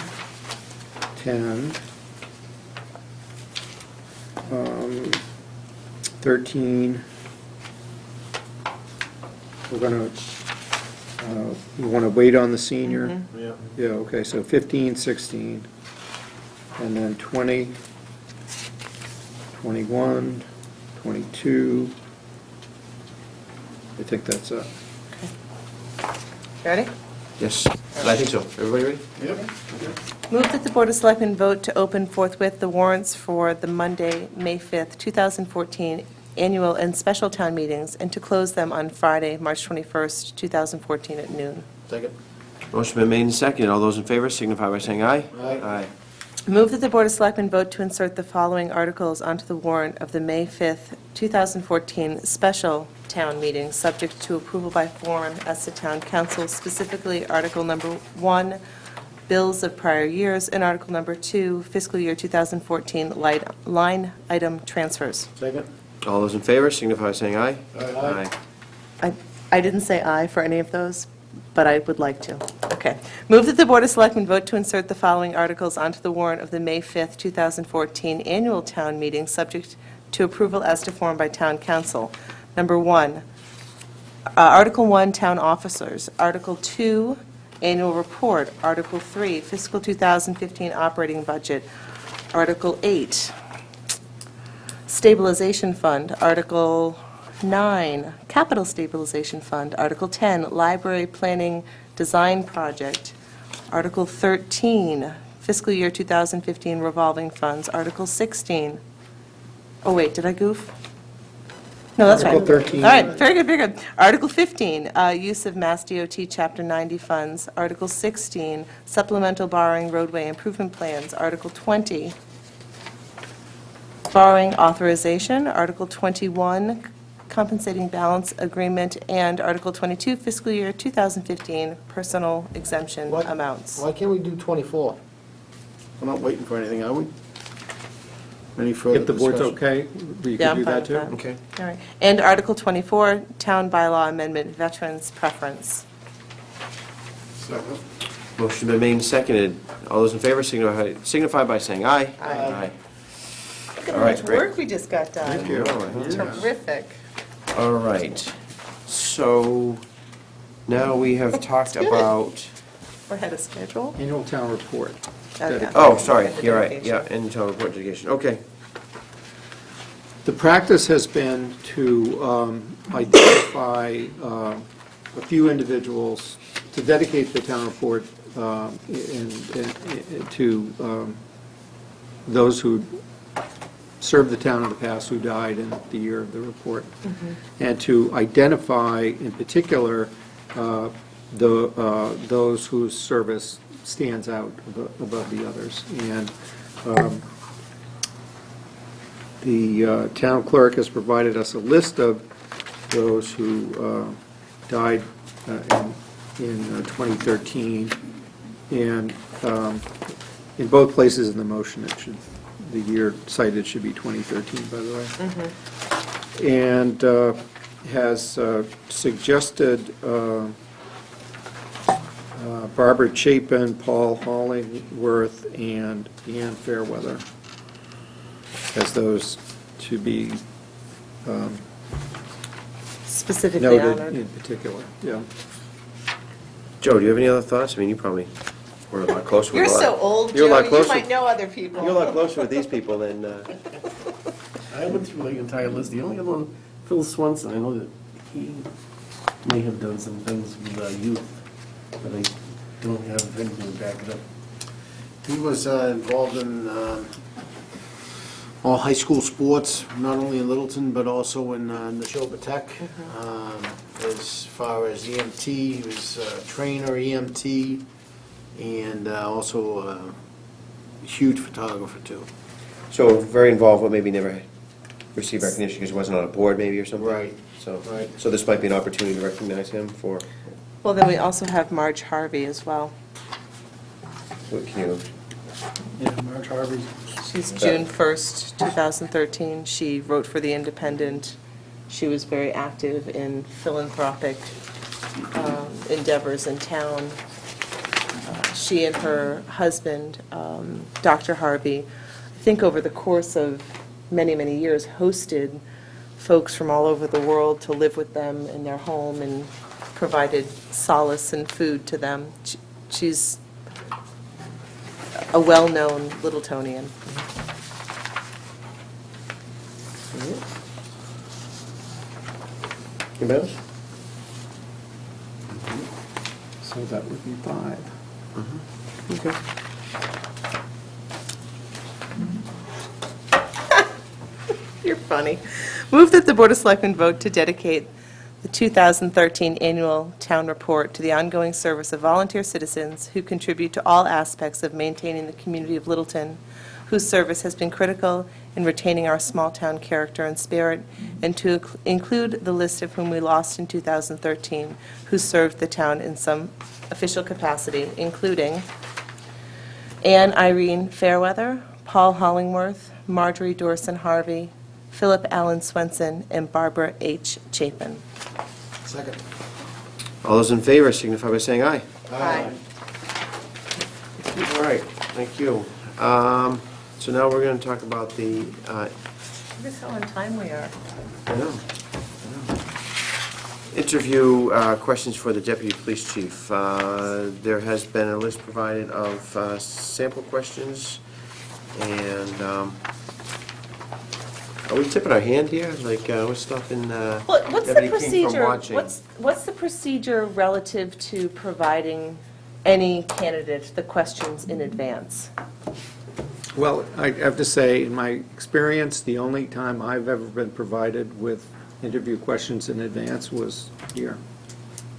Speaker 2: 10, 13, we're going to, you want to wait on the senior?
Speaker 11: Yeah.
Speaker 2: Yeah, okay, so 15, 16, and then 20, 21, 22. I think that's it.
Speaker 5: Ready?
Speaker 1: yes, I think so. Everybody ready?
Speaker 11: Yep.
Speaker 5: Move that the Board of Selectmen vote to open forthwith the warrants for the Monday, May 5th, 2014 annual and special town meetings, and to close them on Friday, March 21st, 2014 at noon.
Speaker 11: Second?
Speaker 1: Motion been made and seconded. All those in favor signify by saying aye.
Speaker 11: Aye.
Speaker 5: Move that the Board of Selectmen vote to insert the following articles onto the warrant of the May 5th, 2014 special town meeting, subject to approval by forum as to town council, specifically Article Number 1, bills of prior years, and Article Number 2, fiscal year 2014 line item transfers.
Speaker 11: Second?
Speaker 1: All those in favor signify by saying aye.
Speaker 11: Aye.
Speaker 5: I didn't say aye for any of those, but I would like to. Okay. Move that the Board of Selectmen vote to insert the following articles onto the warrant of the May 5th, 2014 annual town meeting, subject to approval as to form by town council. Number 1, Article 1, town officers. Article 2, annual report. Article 3, fiscal 2015 operating budget. Article 8, stabilization fund. Article 9, capital stabilization fund. Article 10, library planning design project. Article 13, fiscal year 2015 revolving funds. Article 16, oh wait, did I goof? No, that's right.
Speaker 2: Article 13.
Speaker 5: All right, very good, very good. Article 15, use of Mass DOT Chapter 90 funds. Article 16, supplemental borrowing roadway improvement plans. Article 20, borrowing authorization. Article 21, compensating balance agreement. And Article 22, fiscal year 2015 personal exemption amounts.
Speaker 3: Why can't we do 24?
Speaker 10: We're not waiting for anything, are we? Any further
Speaker 2: If the board's
Speaker 10: discussion?
Speaker 2: okay, we
Speaker 5: Yeah,
Speaker 2: can
Speaker 5: I'm
Speaker 2: do
Speaker 5: fine
Speaker 2: that
Speaker 5: with
Speaker 2: too?
Speaker 5: that.
Speaker 1: Okay.
Speaker 5: All right. And Article 24, Town Bylaw Amendment, Veterans Preference.
Speaker 10: Second.
Speaker 1: Motion been made and seconded. All those in favor signify by saying aye.
Speaker 5: Aye. Look at
Speaker 1: All
Speaker 5: how
Speaker 1: right,
Speaker 5: much
Speaker 1: great.
Speaker 5: work we just got done.
Speaker 2: Thank you.
Speaker 5: Terrific.
Speaker 1: All right. So now we have talked
Speaker 5: good.
Speaker 1: about,
Speaker 5: We're ahead of schedule.
Speaker 2: Annual town report.
Speaker 5: Oh, yeah.
Speaker 1: oh, sorry,
Speaker 5: The
Speaker 1: you're right,
Speaker 5: dedication.
Speaker 1: yeah, internal report dedication, okay.
Speaker 2: The practice has been to identify a few individuals to dedicate the town report to those who served the town in the past who died in the year of the report, and to identify in particular those whose service stands out above the others. And the town clerk has provided us a list of those who died in 2013, and in both places in the motion, the year cited should be 2013, by the way. And has suggested Barbara Chapin, Paul Hollingworth, and Ann Fairweather as those to be
Speaker 5: Specifically
Speaker 2: noted
Speaker 5: honored.
Speaker 2: in particular, yeah.
Speaker 1: Joe, do you have any other thoughts? I mean, you probably were a lot closer with
Speaker 5: You're
Speaker 1: a lot.
Speaker 5: so old,
Speaker 1: You're a lot
Speaker 5: Joe, you
Speaker 1: closer-
Speaker 5: might know other people.
Speaker 1: You're a lot closer with these people than,
Speaker 4: I went through the entire list. The only other one, Phil Swenson, I know that he may have done some things with youth, but I don't have anything to back it up.
Speaker 3: He was involved in all high school sports, not only in Littleton, but also in Neshoba Tech. As far as EMT, he was a trainer, EMT, and also a huge photographer, too.
Speaker 1: so very involved, but maybe never received recognition because he wasn't on a board maybe or something?
Speaker 3: Right.
Speaker 1: So,
Speaker 3: Right.
Speaker 1: so this might be an opportunity to recognize him for,
Speaker 5: Well, then we also have Marge Harvey as well.
Speaker 1: what can you,
Speaker 10: Yeah, Marge Harvey.
Speaker 5: She's June 1st, 2013. She wrote for The Independent. She was very active in philanthropic endeavors in town. She and her husband, Dr. Harvey, I think over the course of many, many years, hosted folks from all over the world to live with them in their home and provided solace and food to them. She's a well-known Littletonian.
Speaker 1: anybody else?
Speaker 2: So that would be 5.
Speaker 5: You're funny. Move that the Board of Selectmen vote to dedicate the 2013 annual town report to the ongoing service of volunteer citizens who contribute to all aspects of maintaining the community of Littleton, whose service has been critical in retaining our small-town character and spirit, and to include the list of whom we lost in 2013 who served the town in some official capacity, including Anne Irene Fairweather, Paul Hollingworth, Marjorie Dorson Harvey, Philip Allen Swenson, and Barbara H. Chapin.
Speaker 3: Second.
Speaker 1: All those in favor signify by saying aye.
Speaker 5: Aye.
Speaker 1: All right, thank you. So now we're going to talk about the,
Speaker 5: Look at how on time we are.
Speaker 1: I know. Interview questions for the deputy police chief. There has been a list provided of sample questions, and are we tipping our hand here? Like, we're stopping
Speaker 5: What's the
Speaker 1: Deputy King from
Speaker 5: procedure,
Speaker 1: watching?
Speaker 5: what's the procedure relative to providing any candidate the questions in advance?
Speaker 2: Well, I have to say, in my experience, the only time I've ever been provided with interview questions in advance was here,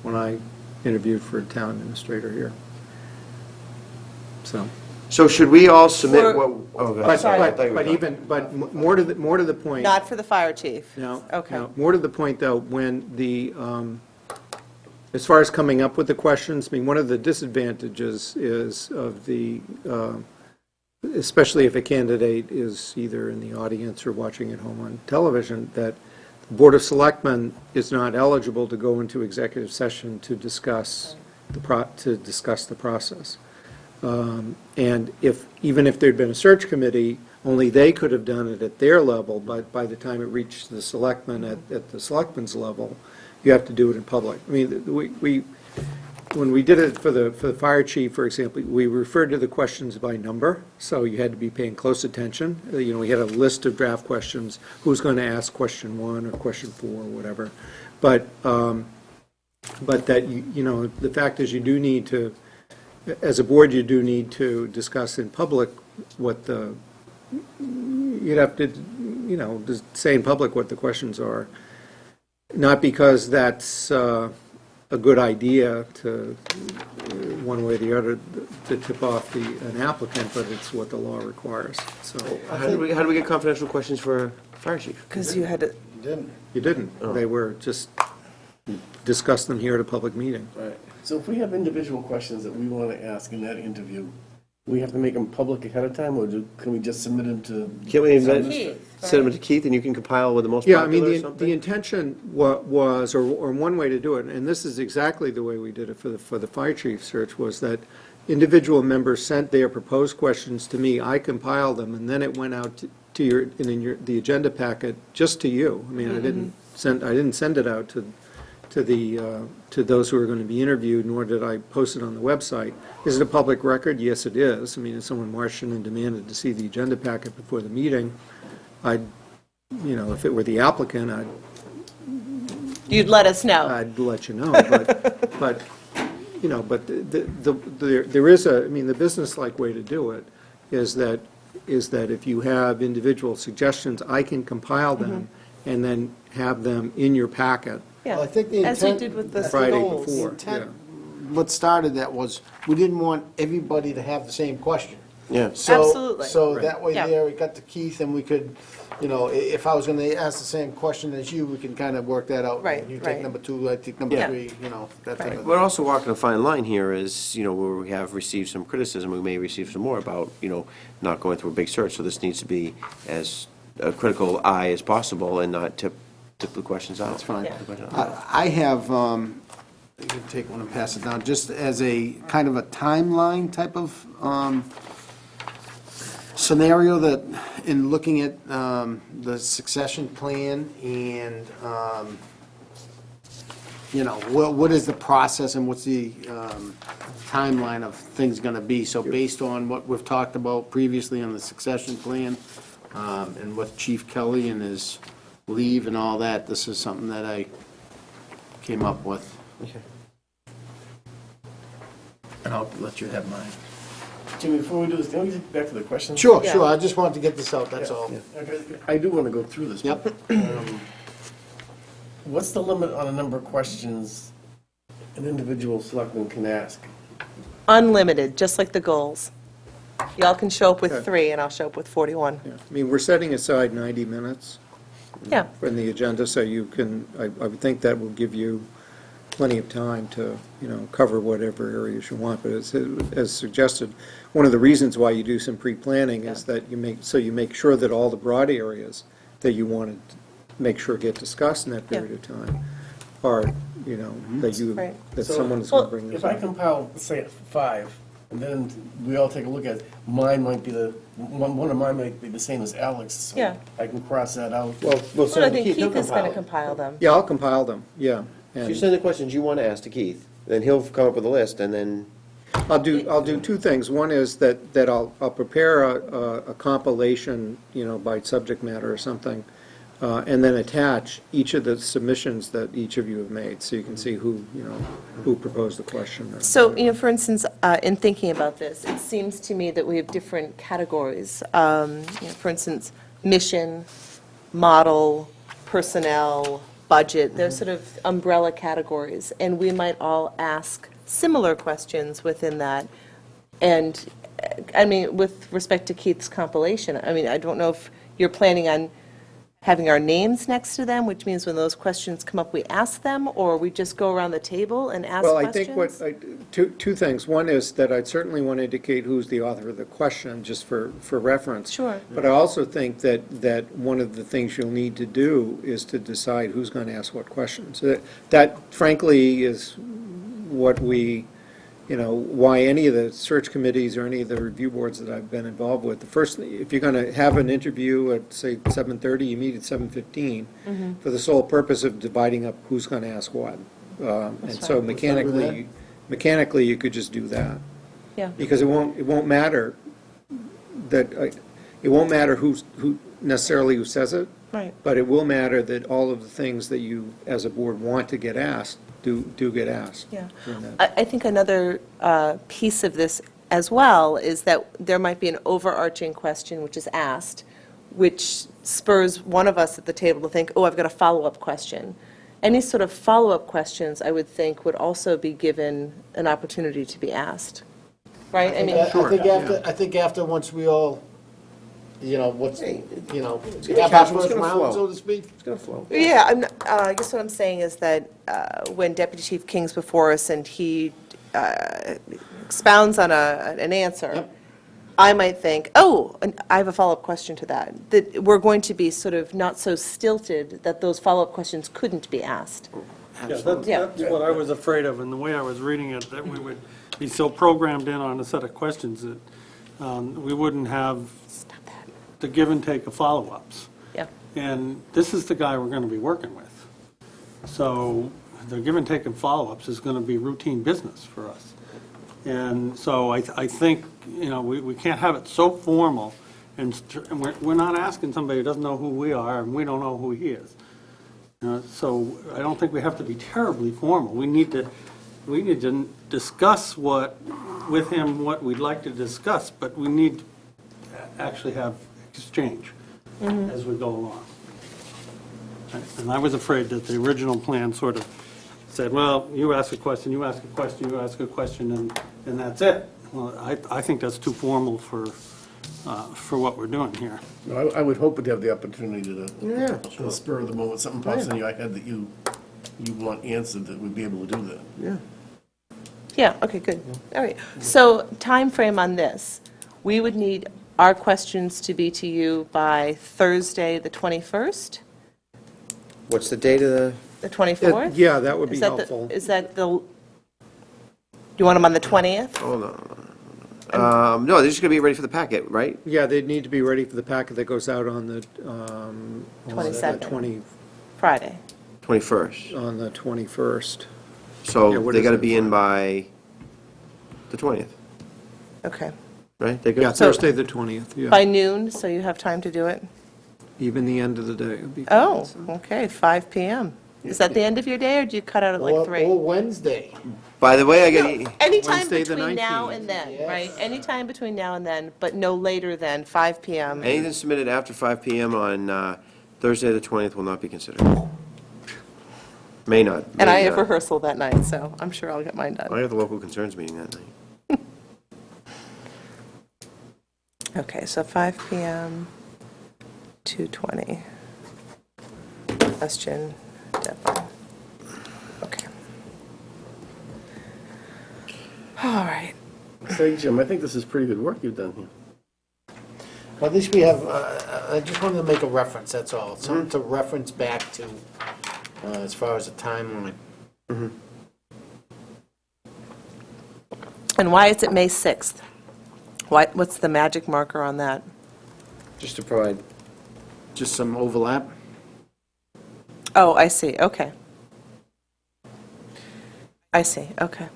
Speaker 2: when I interviewed for a town administrator here. So,
Speaker 1: So should we all submit
Speaker 5: Or-
Speaker 1: what, oh, go ahead.
Speaker 2: but,
Speaker 1: Sorry, I thought you were
Speaker 2: but
Speaker 1: done.
Speaker 2: even, but more to the point.
Speaker 5: Not for the fire chief?
Speaker 2: No.
Speaker 5: Okay.
Speaker 2: no. More to the point, though, when the, as far as coming up with the questions, I mean, one of the disadvantages is of the especially if a candidate is either in the audience or watching at home on television, that the Board of Selectmen is not eligible to go into executive session to discuss the process. And even if there'd been a search committee, only they could have done it at their level, but by the time it reached the selectmen at the selectmen's level, you have to do it in public. I mean, when we did it for the fire chief, for example, we referred to the questions by number, so you had to be paying close attention. We had a list of draft questions, who's going to ask question 1 or question 4 or whatever. But that, the fact is you do need to, as a board, you do need to discuss in public you'd have to, just say in public what the questions are. Not because that's a good idea to, one way or the other, to tip off an applicant, but it's what the law requires, so.
Speaker 1: How do we get confidential questions for fire chief?
Speaker 5: Because you had to,
Speaker 2: You didn't. They were just, discuss them here at a public meeting.
Speaker 4: Right. So if we have individual questions that we want to ask in that interview, we have to make them public ahead of time, or can we just submit them to?
Speaker 1: Can't we
Speaker 5: Keith,
Speaker 1: send them to Keith and you can compile with the most
Speaker 2: Yeah, I
Speaker 1: popular or
Speaker 2: mean, the
Speaker 1: something?
Speaker 2: intention was, or one way to do it, and this is exactly the way we did it for the fire chief search, was that individual members sent their proposed questions to me, I compiled them, and then it went out to the agenda packet just to you. I mean, I didn't send it out to those who are going to be interviewed, nor did I post it on the website. Is it a public record? Yes, it is. I mean, if someone marched in and demanded to see the agenda packet before the meeting, if it were the applicant,
Speaker 5: you'd let us know.
Speaker 2: I'd let you know, but there is the business-like way to do it is that if you have individual suggestions, I can compile them and then have them in your packet
Speaker 3: Well, I think the
Speaker 5: As we
Speaker 3: intent-
Speaker 5: did with the
Speaker 2: Friday
Speaker 5: goals.
Speaker 2: before.
Speaker 3: intent, what started that was, we didn't want everybody to have the same question.
Speaker 1: Yeah.
Speaker 3: So-
Speaker 5: Absolutely.
Speaker 3: So that way
Speaker 5: Yeah.
Speaker 3: there, it got to Keith, and we could, if I was gonna ask the same question as you, we can kind of work that out.
Speaker 5: Right,
Speaker 3: You
Speaker 5: right.
Speaker 3: take number 2, I take number
Speaker 1: Yeah.
Speaker 3: 3, that type of.
Speaker 1: We're also walking a fine line here is, where we have received some criticism, we may receive some more about, not going through a big search, so this needs to be as a critical eye as possible and not tip the questions out.
Speaker 3: That's fine.
Speaker 5: Yeah.
Speaker 3: I have, you can take one and pass it down, just as a kind of a timeline type of scenario that, in looking at the succession plan and, what is the process and what's the timeline of things going to be? So based on what we've talked about previously on the succession plan and what Chief Kelly and his leave and all that, this is something that I came up with.
Speaker 1: Okay.
Speaker 3: And I'll let you have mine.
Speaker 4: Jimmy, before we do this, can we get back to the questions?
Speaker 3: Sure,
Speaker 5: Yeah.
Speaker 3: sure, I just wanted to get this out, that's all.
Speaker 4: Okay, I do want to go through this.
Speaker 3: Yep.
Speaker 4: What's the limit on the number of questions an individual selectman can ask?
Speaker 5: Unlimited, just like the goals. Y'all can show up with
Speaker 2: Okay.
Speaker 5: 3, and I'll show up with 41.
Speaker 2: Yeah. I mean, we're setting aside 90 minutes
Speaker 5: Yeah.
Speaker 2: in the agenda, so you can, I would think that will give you plenty of time to, cover whatever areas you want. But as suggested, one of the reasons why you do some pre-planning is that you make sure that all the broad areas that you want to make sure get discussed in that period of time are,
Speaker 5: Right.
Speaker 2: that
Speaker 4: So-
Speaker 2: someone is going
Speaker 5: Well,
Speaker 2: to bring this
Speaker 4: If I
Speaker 2: up.
Speaker 4: compile, say, 5, and then we all take a look at it, one of mine might be the same as Alex, so
Speaker 5: Yeah.
Speaker 4: I can cross that out.
Speaker 1: We'll
Speaker 5: Well,
Speaker 1: send
Speaker 5: I
Speaker 1: them to
Speaker 5: think
Speaker 1: Keith, he'll
Speaker 5: Keith is going to
Speaker 1: compile it.
Speaker 5: compile them.
Speaker 2: Yeah, I'll compile them, yeah.
Speaker 1: If you
Speaker 2: And
Speaker 1: send the questions you want to ask to Keith, then he'll come up with a list, and then,
Speaker 2: I'll do two things. One is that I'll prepare a compilation, by subject matter or something, and then attach each of the submissions that each of you have made, so you can see who proposed the question.
Speaker 5: So, for instance, in thinking about this, it seems to me that we have different categories. For instance, mission, model, personnel, budget, they're sort of umbrella categories, and we might all ask similar questions within that. And, with respect to Keith's compilation, I don't know if you're planning on having our names next to them, which means when those questions come up, we ask them, or we just go around the table and ask
Speaker 2: Well, I
Speaker 5: questions?
Speaker 2: think two things. One is that I'd certainly want to indicate who's the author of the question, just for reference.
Speaker 5: Sure.
Speaker 2: But I also think that one of the things you'll need to do is to decide who's going to ask what questions. That frankly is what we, why any of the search committees or any of the review boards that I've been involved with, the first, if you're going to have an interview at, say, 7:30, you meet at 7:15 for the sole purpose of dividing up who's going to ask what. And so mechanically, you could just do that.
Speaker 5: Yeah.
Speaker 2: Because it won't matter it won't matter who necessarily who says it,
Speaker 5: Right.
Speaker 2: but it will matter that all of the things that you, as a board, want to get asked, do get asked.
Speaker 5: Yeah.
Speaker 2: during that.
Speaker 5: I think another piece of this as well is that there might be an overarching question which is asked, which spurs one of us at the table to think, oh, I've got a follow-up question. Any sort of follow-up questions, I would think, would also be given an opportunity to be asked, right? I mean,
Speaker 3: I think after, once we all, have our
Speaker 1: casual, it's
Speaker 3: first
Speaker 1: gonna
Speaker 3: round,
Speaker 1: flow.
Speaker 3: so to speak.
Speaker 1: It's going to flow.
Speaker 5: yeah, I guess what I'm saying is that when Deputy Chief King's before us and he expounds on an answer,
Speaker 3: Yep.
Speaker 5: I might think, oh, and I have a follow-up question to that, that we're going to be sort of not so stilted that those follow-up questions couldn't be asked.
Speaker 6: Yeah, that's what I was afraid of, and the way I was reading it, that we would be so programmed in on a set of questions that we wouldn't have the give and take of follow-ups.
Speaker 5: Yeah.
Speaker 6: And this is the guy we're going to be working with. So the give and take and follow-ups is going to be routine business for us. And so I think, we can't have it so formal, and we're not asking somebody who doesn't know who we are, and we don't know who he is. So I don't think we have to be terribly formal. We need to discuss with him what we'd like to discuss, but we need to actually have exchange as we go along. And I was afraid that the original plan sort of said, well, you ask a question, you ask a question, you ask a question, and that's it. Well, I think that's too formal for what we're doing here.
Speaker 4: No, I would hope we'd have the opportunity to the spur of the moment, something pops in your head that you want answered, that we'd be able to do that.
Speaker 1: Yeah.
Speaker 5: Yeah, okay, good. All right. So time frame on this, we would need our questions to be to you by Thursday, the 21st,
Speaker 1: What's the date of the?
Speaker 5: the 24th?
Speaker 2: Yeah, that would be
Speaker 5: Is that the-
Speaker 2: helpful.
Speaker 5: Is that the, you want them on the 20th?
Speaker 1: Hold on. No, they're just going to be ready for the packet, right?
Speaker 2: Yeah, they'd need to be ready for the packet that goes out on the,
Speaker 5: 22nd. Friday.
Speaker 1: 21st.
Speaker 2: on the 21st. Yeah,
Speaker 1: So
Speaker 2: what
Speaker 1: they
Speaker 2: is
Speaker 1: got to
Speaker 2: it?
Speaker 1: be in by the 20th,
Speaker 5: Okay.
Speaker 1: right? They're
Speaker 2: Yeah,
Speaker 1: good?
Speaker 5: So-
Speaker 2: Thursday, the 20th, yeah.
Speaker 5: By noon, so you have time to do it?
Speaker 2: Even the end of the day would be fine.
Speaker 5: Oh, okay, 5 PM. Is that the end of your day, or do you cut out at like 3?
Speaker 3: Or Wednesday.
Speaker 1: By the way, I got,
Speaker 5: Anytime
Speaker 2: Wednesday the
Speaker 5: between now
Speaker 2: 19th.
Speaker 5: and then,
Speaker 3: Yes.
Speaker 5: right? Anytime between now and then, but no later than 5 PM.
Speaker 1: anything submitted after 5 PM on Thursday, the 20th will not be considered. May not.
Speaker 5: And
Speaker 1: may
Speaker 5: I have
Speaker 1: not.
Speaker 5: rehearsal that night, so I'm sure I'll get mine
Speaker 1: I
Speaker 5: done.
Speaker 1: have the local concerns meeting that night.
Speaker 5: Okay, so 5 PM, 2:20. Question, deadline. Okay. All right.
Speaker 4: Say, Jim, I think this is pretty good work you've done here.
Speaker 3: Well, at least we have, I just wanted to make a reference, that's all. Something to reference back to, as far as the timeline.
Speaker 5: And why is it May 6th? What's the magic marker on that?
Speaker 1: Just to provide,
Speaker 3: Just some overlap.
Speaker 5: Oh, I see, okay. I see, okay.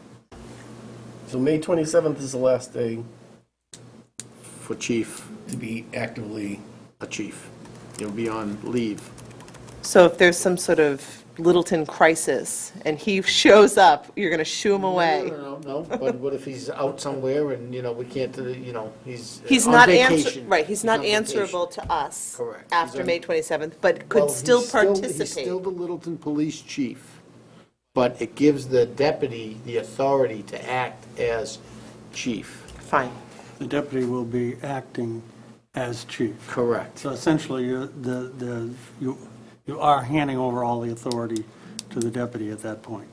Speaker 4: So May 27th is the last day
Speaker 3: For chief,
Speaker 4: to be actively,
Speaker 3: a chief. He'll be on leave.
Speaker 5: So if there's some sort of Littleton crisis and he shows up, you're going to shoo him away?
Speaker 3: No, but what if he's out somewhere and, we can't,
Speaker 5: He's
Speaker 3: on
Speaker 5: not
Speaker 3: vacation.
Speaker 5: right, he's not
Speaker 3: on vacation.
Speaker 5: answerable to us.
Speaker 3: Correct.
Speaker 5: After
Speaker 3: He's on-
Speaker 5: May 27th, but
Speaker 3: Well,
Speaker 5: could
Speaker 3: he's
Speaker 5: still
Speaker 3: He's
Speaker 5: participate.
Speaker 3: still the Littleton Police Chief, but it gives the deputy the authority to act as chief.
Speaker 5: Fine.
Speaker 6: The deputy will be acting as chief.
Speaker 4: Correct.
Speaker 6: So essentially, you are handing over all the authority to the deputy at that point.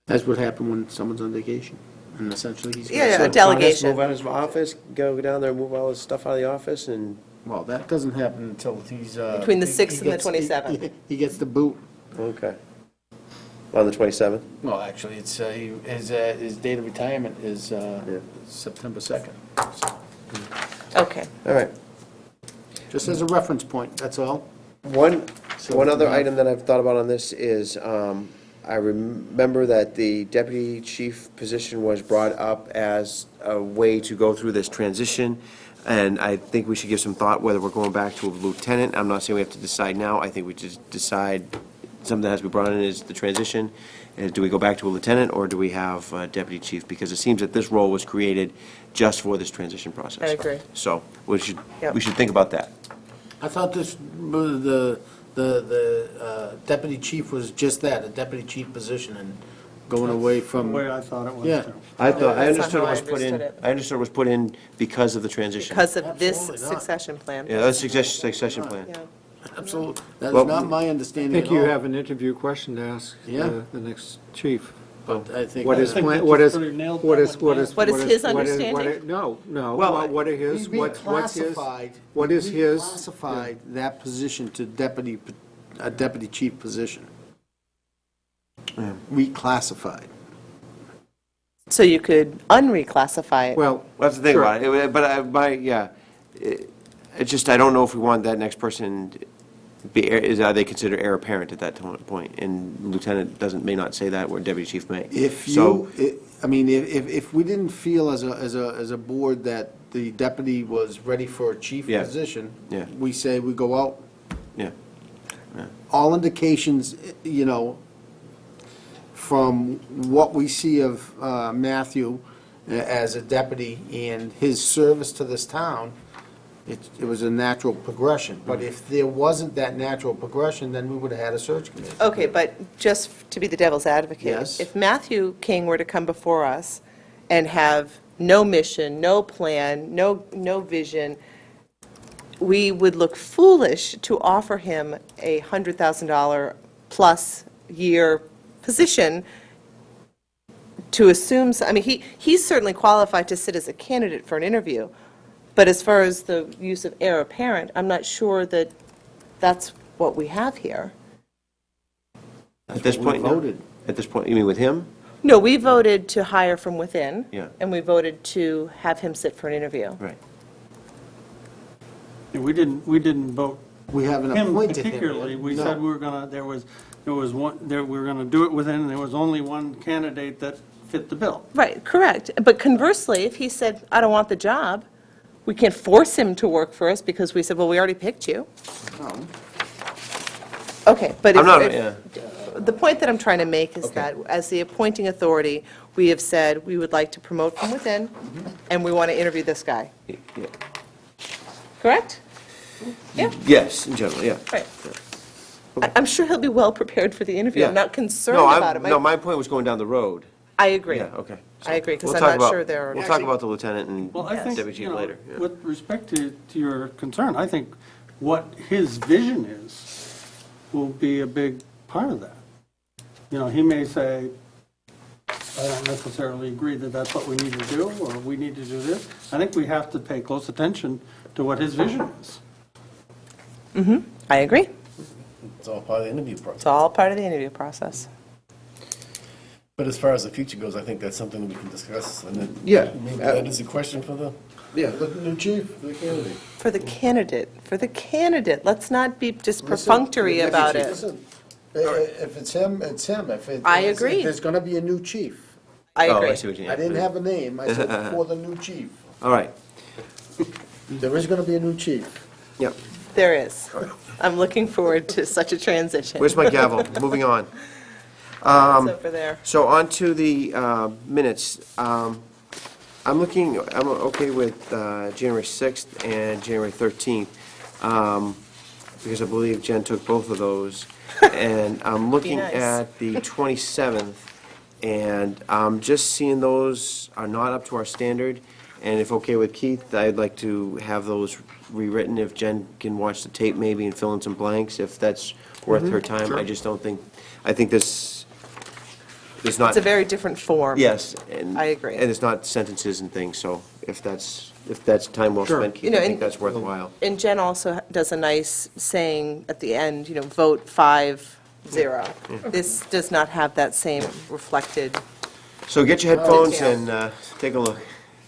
Speaker 4: That's what happened when someone's on vacation, and essentially he's.
Speaker 5: Yeah,
Speaker 1: So
Speaker 5: a
Speaker 1: John has to
Speaker 5: delegation.
Speaker 1: move out of his office, go down there, move all his stuff out of the office, and,
Speaker 4: Well, that doesn't happen until he's.
Speaker 5: Between the
Speaker 4: he
Speaker 5: 6th and the
Speaker 4: gets-
Speaker 5: 27th.
Speaker 4: He gets the boot.
Speaker 1: okay. On the 27th?
Speaker 4: Well, actually, it's, his date of retirement is September 2nd.
Speaker 5: Okay.
Speaker 1: All right.
Speaker 4: Just as a reference point, that's all.
Speaker 1: One other item that I've thought about on this is, I remember that the deputy chief position was brought up as a way to go through this transition, and I think we should give some thought whether we're going back to a lieutenant. I'm not saying we have to decide now. I think we just decide something that has to be brought in is the transition. Do we go back to a lieutenant, or do we have a deputy chief? Because it seems that this role was created just for this transition process.
Speaker 5: I agree.
Speaker 1: So we should
Speaker 5: Yep.
Speaker 1: think about that.
Speaker 4: I thought this, the deputy chief was just that, a deputy chief position, and going away
Speaker 6: The
Speaker 4: from.
Speaker 6: way I thought it was,
Speaker 4: Yeah.
Speaker 6: too.
Speaker 1: I
Speaker 5: That's not
Speaker 1: understood it
Speaker 5: how I
Speaker 1: was put in,
Speaker 5: understood it.
Speaker 1: I understood it was put in because of the transition.
Speaker 5: Because of this
Speaker 4: Absolutely not.
Speaker 5: succession plan.
Speaker 1: Yeah, that's succession plan.
Speaker 5: Yeah.
Speaker 4: Absolutely. That
Speaker 1: Well,
Speaker 4: is not my
Speaker 2: I
Speaker 4: understanding at
Speaker 2: think you
Speaker 4: all.
Speaker 2: have an interview question to ask
Speaker 4: Yeah.
Speaker 2: the next chief.
Speaker 4: But I think.
Speaker 2: What is,
Speaker 6: think
Speaker 2: plan-
Speaker 6: that
Speaker 2: what
Speaker 6: just
Speaker 2: is,
Speaker 6: pretty nailed
Speaker 2: what
Speaker 6: that
Speaker 2: is,
Speaker 6: one
Speaker 2: what is?
Speaker 6: down.
Speaker 5: What is
Speaker 2: what
Speaker 5: his
Speaker 2: what what
Speaker 5: understanding?
Speaker 2: No,
Speaker 1: Well,
Speaker 2: what are his, what's his? What is his?
Speaker 4: Classified that position to a deputy chief position. Reclassified.
Speaker 5: So you could unreclassify it.
Speaker 2: Well,
Speaker 1: That's the thing
Speaker 2: sure.
Speaker 1: about it, but it's just, I don't know if we want that next person are they considered heir apparent at that point? And lieutenant may not say that, where deputy chief may.
Speaker 4: If
Speaker 1: So-
Speaker 4: if we didn't feel as a board that the deputy was ready for a chief
Speaker 1: Yeah.
Speaker 4: position,
Speaker 1: Yeah.
Speaker 4: we say we go out.
Speaker 1: Yeah.
Speaker 4: All indications, from what we see of Matthew as a deputy and his service to this town, it was a natural progression. But if there wasn't that natural progression, then we would have had a search committee.
Speaker 5: Okay, but just to be the devil's advocate.
Speaker 4: Yes.
Speaker 5: If Matthew King were to come before us and have no mission, no plan, no vision, we would look foolish to offer him a $100,000 plus year position to assume, I mean, he's certainly qualified to sit as a candidate for an interview, but as far as the use of heir apparent, I'm not sure that that's what we have here.
Speaker 1: At this
Speaker 4: what we
Speaker 1: point, no?
Speaker 4: voted.
Speaker 1: At this point, you mean with him?
Speaker 5: No, we voted to hire from within.
Speaker 1: Yeah.
Speaker 5: And we voted to have him sit for an interview.
Speaker 1: Right.
Speaker 6: Yeah, we didn't vote
Speaker 4: We haven't
Speaker 6: him
Speaker 4: appointed him. yet.
Speaker 6: particularly. We
Speaker 4: No.
Speaker 6: said we were gonna, there was one, we were gonna do it within, and there was only one candidate that fit the bill.
Speaker 5: Right, correct. But conversely, if he said, I don't want the job, we can't force him to work for us because we said, well, we already picked you.
Speaker 4: No.
Speaker 5: Okay, but
Speaker 1: I'm not,
Speaker 5: the point that I'm trying to make is that as the appointing authority, we have said we would like to promote from within, and we want to interview this guy.
Speaker 1: yeah.
Speaker 5: Correct? Yeah,
Speaker 1: Yes, in general, yeah.
Speaker 5: right. I'm sure he'll be well prepared for the interview. I'm
Speaker 1: Yeah.
Speaker 5: not concerned
Speaker 1: No,
Speaker 5: about it.
Speaker 1: No, my point was going down the road.
Speaker 5: I agree.
Speaker 1: Yeah, okay.
Speaker 5: I agree, because
Speaker 1: We'll
Speaker 5: I'm
Speaker 1: talk
Speaker 5: not
Speaker 1: about-
Speaker 5: sure there are.
Speaker 1: We'll talk about the lieutenant and
Speaker 6: Well, I think,
Speaker 1: deputy
Speaker 6: you
Speaker 1: chief
Speaker 6: know,
Speaker 1: later. yeah.
Speaker 6: with respect to your concern, I think what his vision is will be a big part of that. You know, he may say, I don't necessarily agree that that's what we need to do, or we need to do this. I think we have to pay close attention to what his vision is.
Speaker 5: I agree.
Speaker 4: It's all part of the interview
Speaker 5: It's
Speaker 4: process.
Speaker 5: all part of the interview process.
Speaker 12: But as far as the future goes, I think that's something that we can discuss, and then
Speaker 1: Yeah.
Speaker 12: maybe that is a question for the new chief, for the candidate.
Speaker 5: For the candidate, let's not be just perfunctory about it.
Speaker 10: Listen, if it's him, it's him.
Speaker 5: I agree.
Speaker 10: If there's gonna be a new chief.
Speaker 5: I
Speaker 1: Oh,
Speaker 5: agree.
Speaker 1: I see what you mean.
Speaker 10: I didn't have a name, I said for the new chief.
Speaker 1: All right,
Speaker 10: There is gonna be a new chief.
Speaker 1: yep.
Speaker 5: There is. I'm looking forward to such a transition.
Speaker 1: Where's my gavel? Moving on.
Speaker 5: It's over there.
Speaker 1: So on to the minutes. I'm okay with January 6th and January 13th, because I believe Jen took both of those. And I'm looking
Speaker 5: nice.
Speaker 1: at the 27th, and I'm just seeing those are not up to our standard. And if okay with Keith, I'd like to have those rewritten, if Jen can watch the tape maybe and fill in some blanks, if that's worth her time. I just don't think, I think there's not.
Speaker 5: It's a very different form.
Speaker 1: Yes, and.
Speaker 5: I agree.
Speaker 1: And it's not sentences and things, so if that's time well
Speaker 2: Sure.
Speaker 1: spent,
Speaker 5: You
Speaker 1: Keith,
Speaker 5: know,
Speaker 1: I think
Speaker 5: and-
Speaker 1: that's worthwhile.
Speaker 5: And Jen also does a nice saying at the end, vote 5-0. This does not have that same reflected.
Speaker 1: So get your headphones
Speaker 5: Detail.
Speaker 1: and take a look.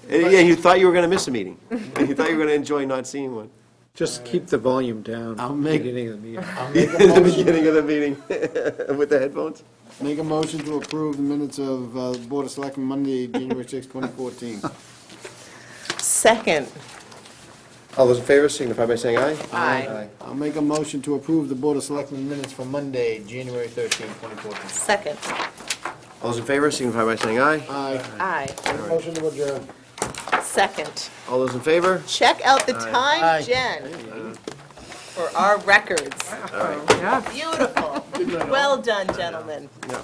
Speaker 1: Yeah, you thought you were going to miss a meeting. You thought you were going to enjoy not seeing one.
Speaker 2: Just keep the volume down
Speaker 12: I'll
Speaker 2: at the
Speaker 12: make-
Speaker 2: beginning of the meeting.
Speaker 12: I'll make a
Speaker 1: At the
Speaker 12: motion,
Speaker 1: beginning of the meeting with the headphones.
Speaker 12: make a motion to approve the minutes of the Board of Selectmen Monday, January 6, 2014.
Speaker 5: Second.
Speaker 1: All those in favor signify by saying aye.
Speaker 5: Aye.
Speaker 12: I'll make a motion to approve the Board of Selectmen minutes for Monday, January 13, 2014.
Speaker 5: Second.
Speaker 1: All those in favor signify by saying aye.
Speaker 12: Aye.
Speaker 5: Aye.
Speaker 12: Make a motion to adjourn.
Speaker 5: Second.
Speaker 1: All those in favor?
Speaker 5: Check out the time,
Speaker 12: Aye.
Speaker 5: Jen, for our records. Beautiful. Well done, gentlemen.
Speaker 1: Yeah.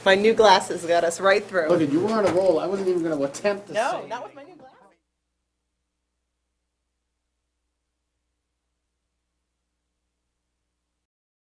Speaker 5: My new glasses got us right through.
Speaker 12: Look, you were on a roll. I wasn't even going to attempt to say.
Speaker 5: No, not with my new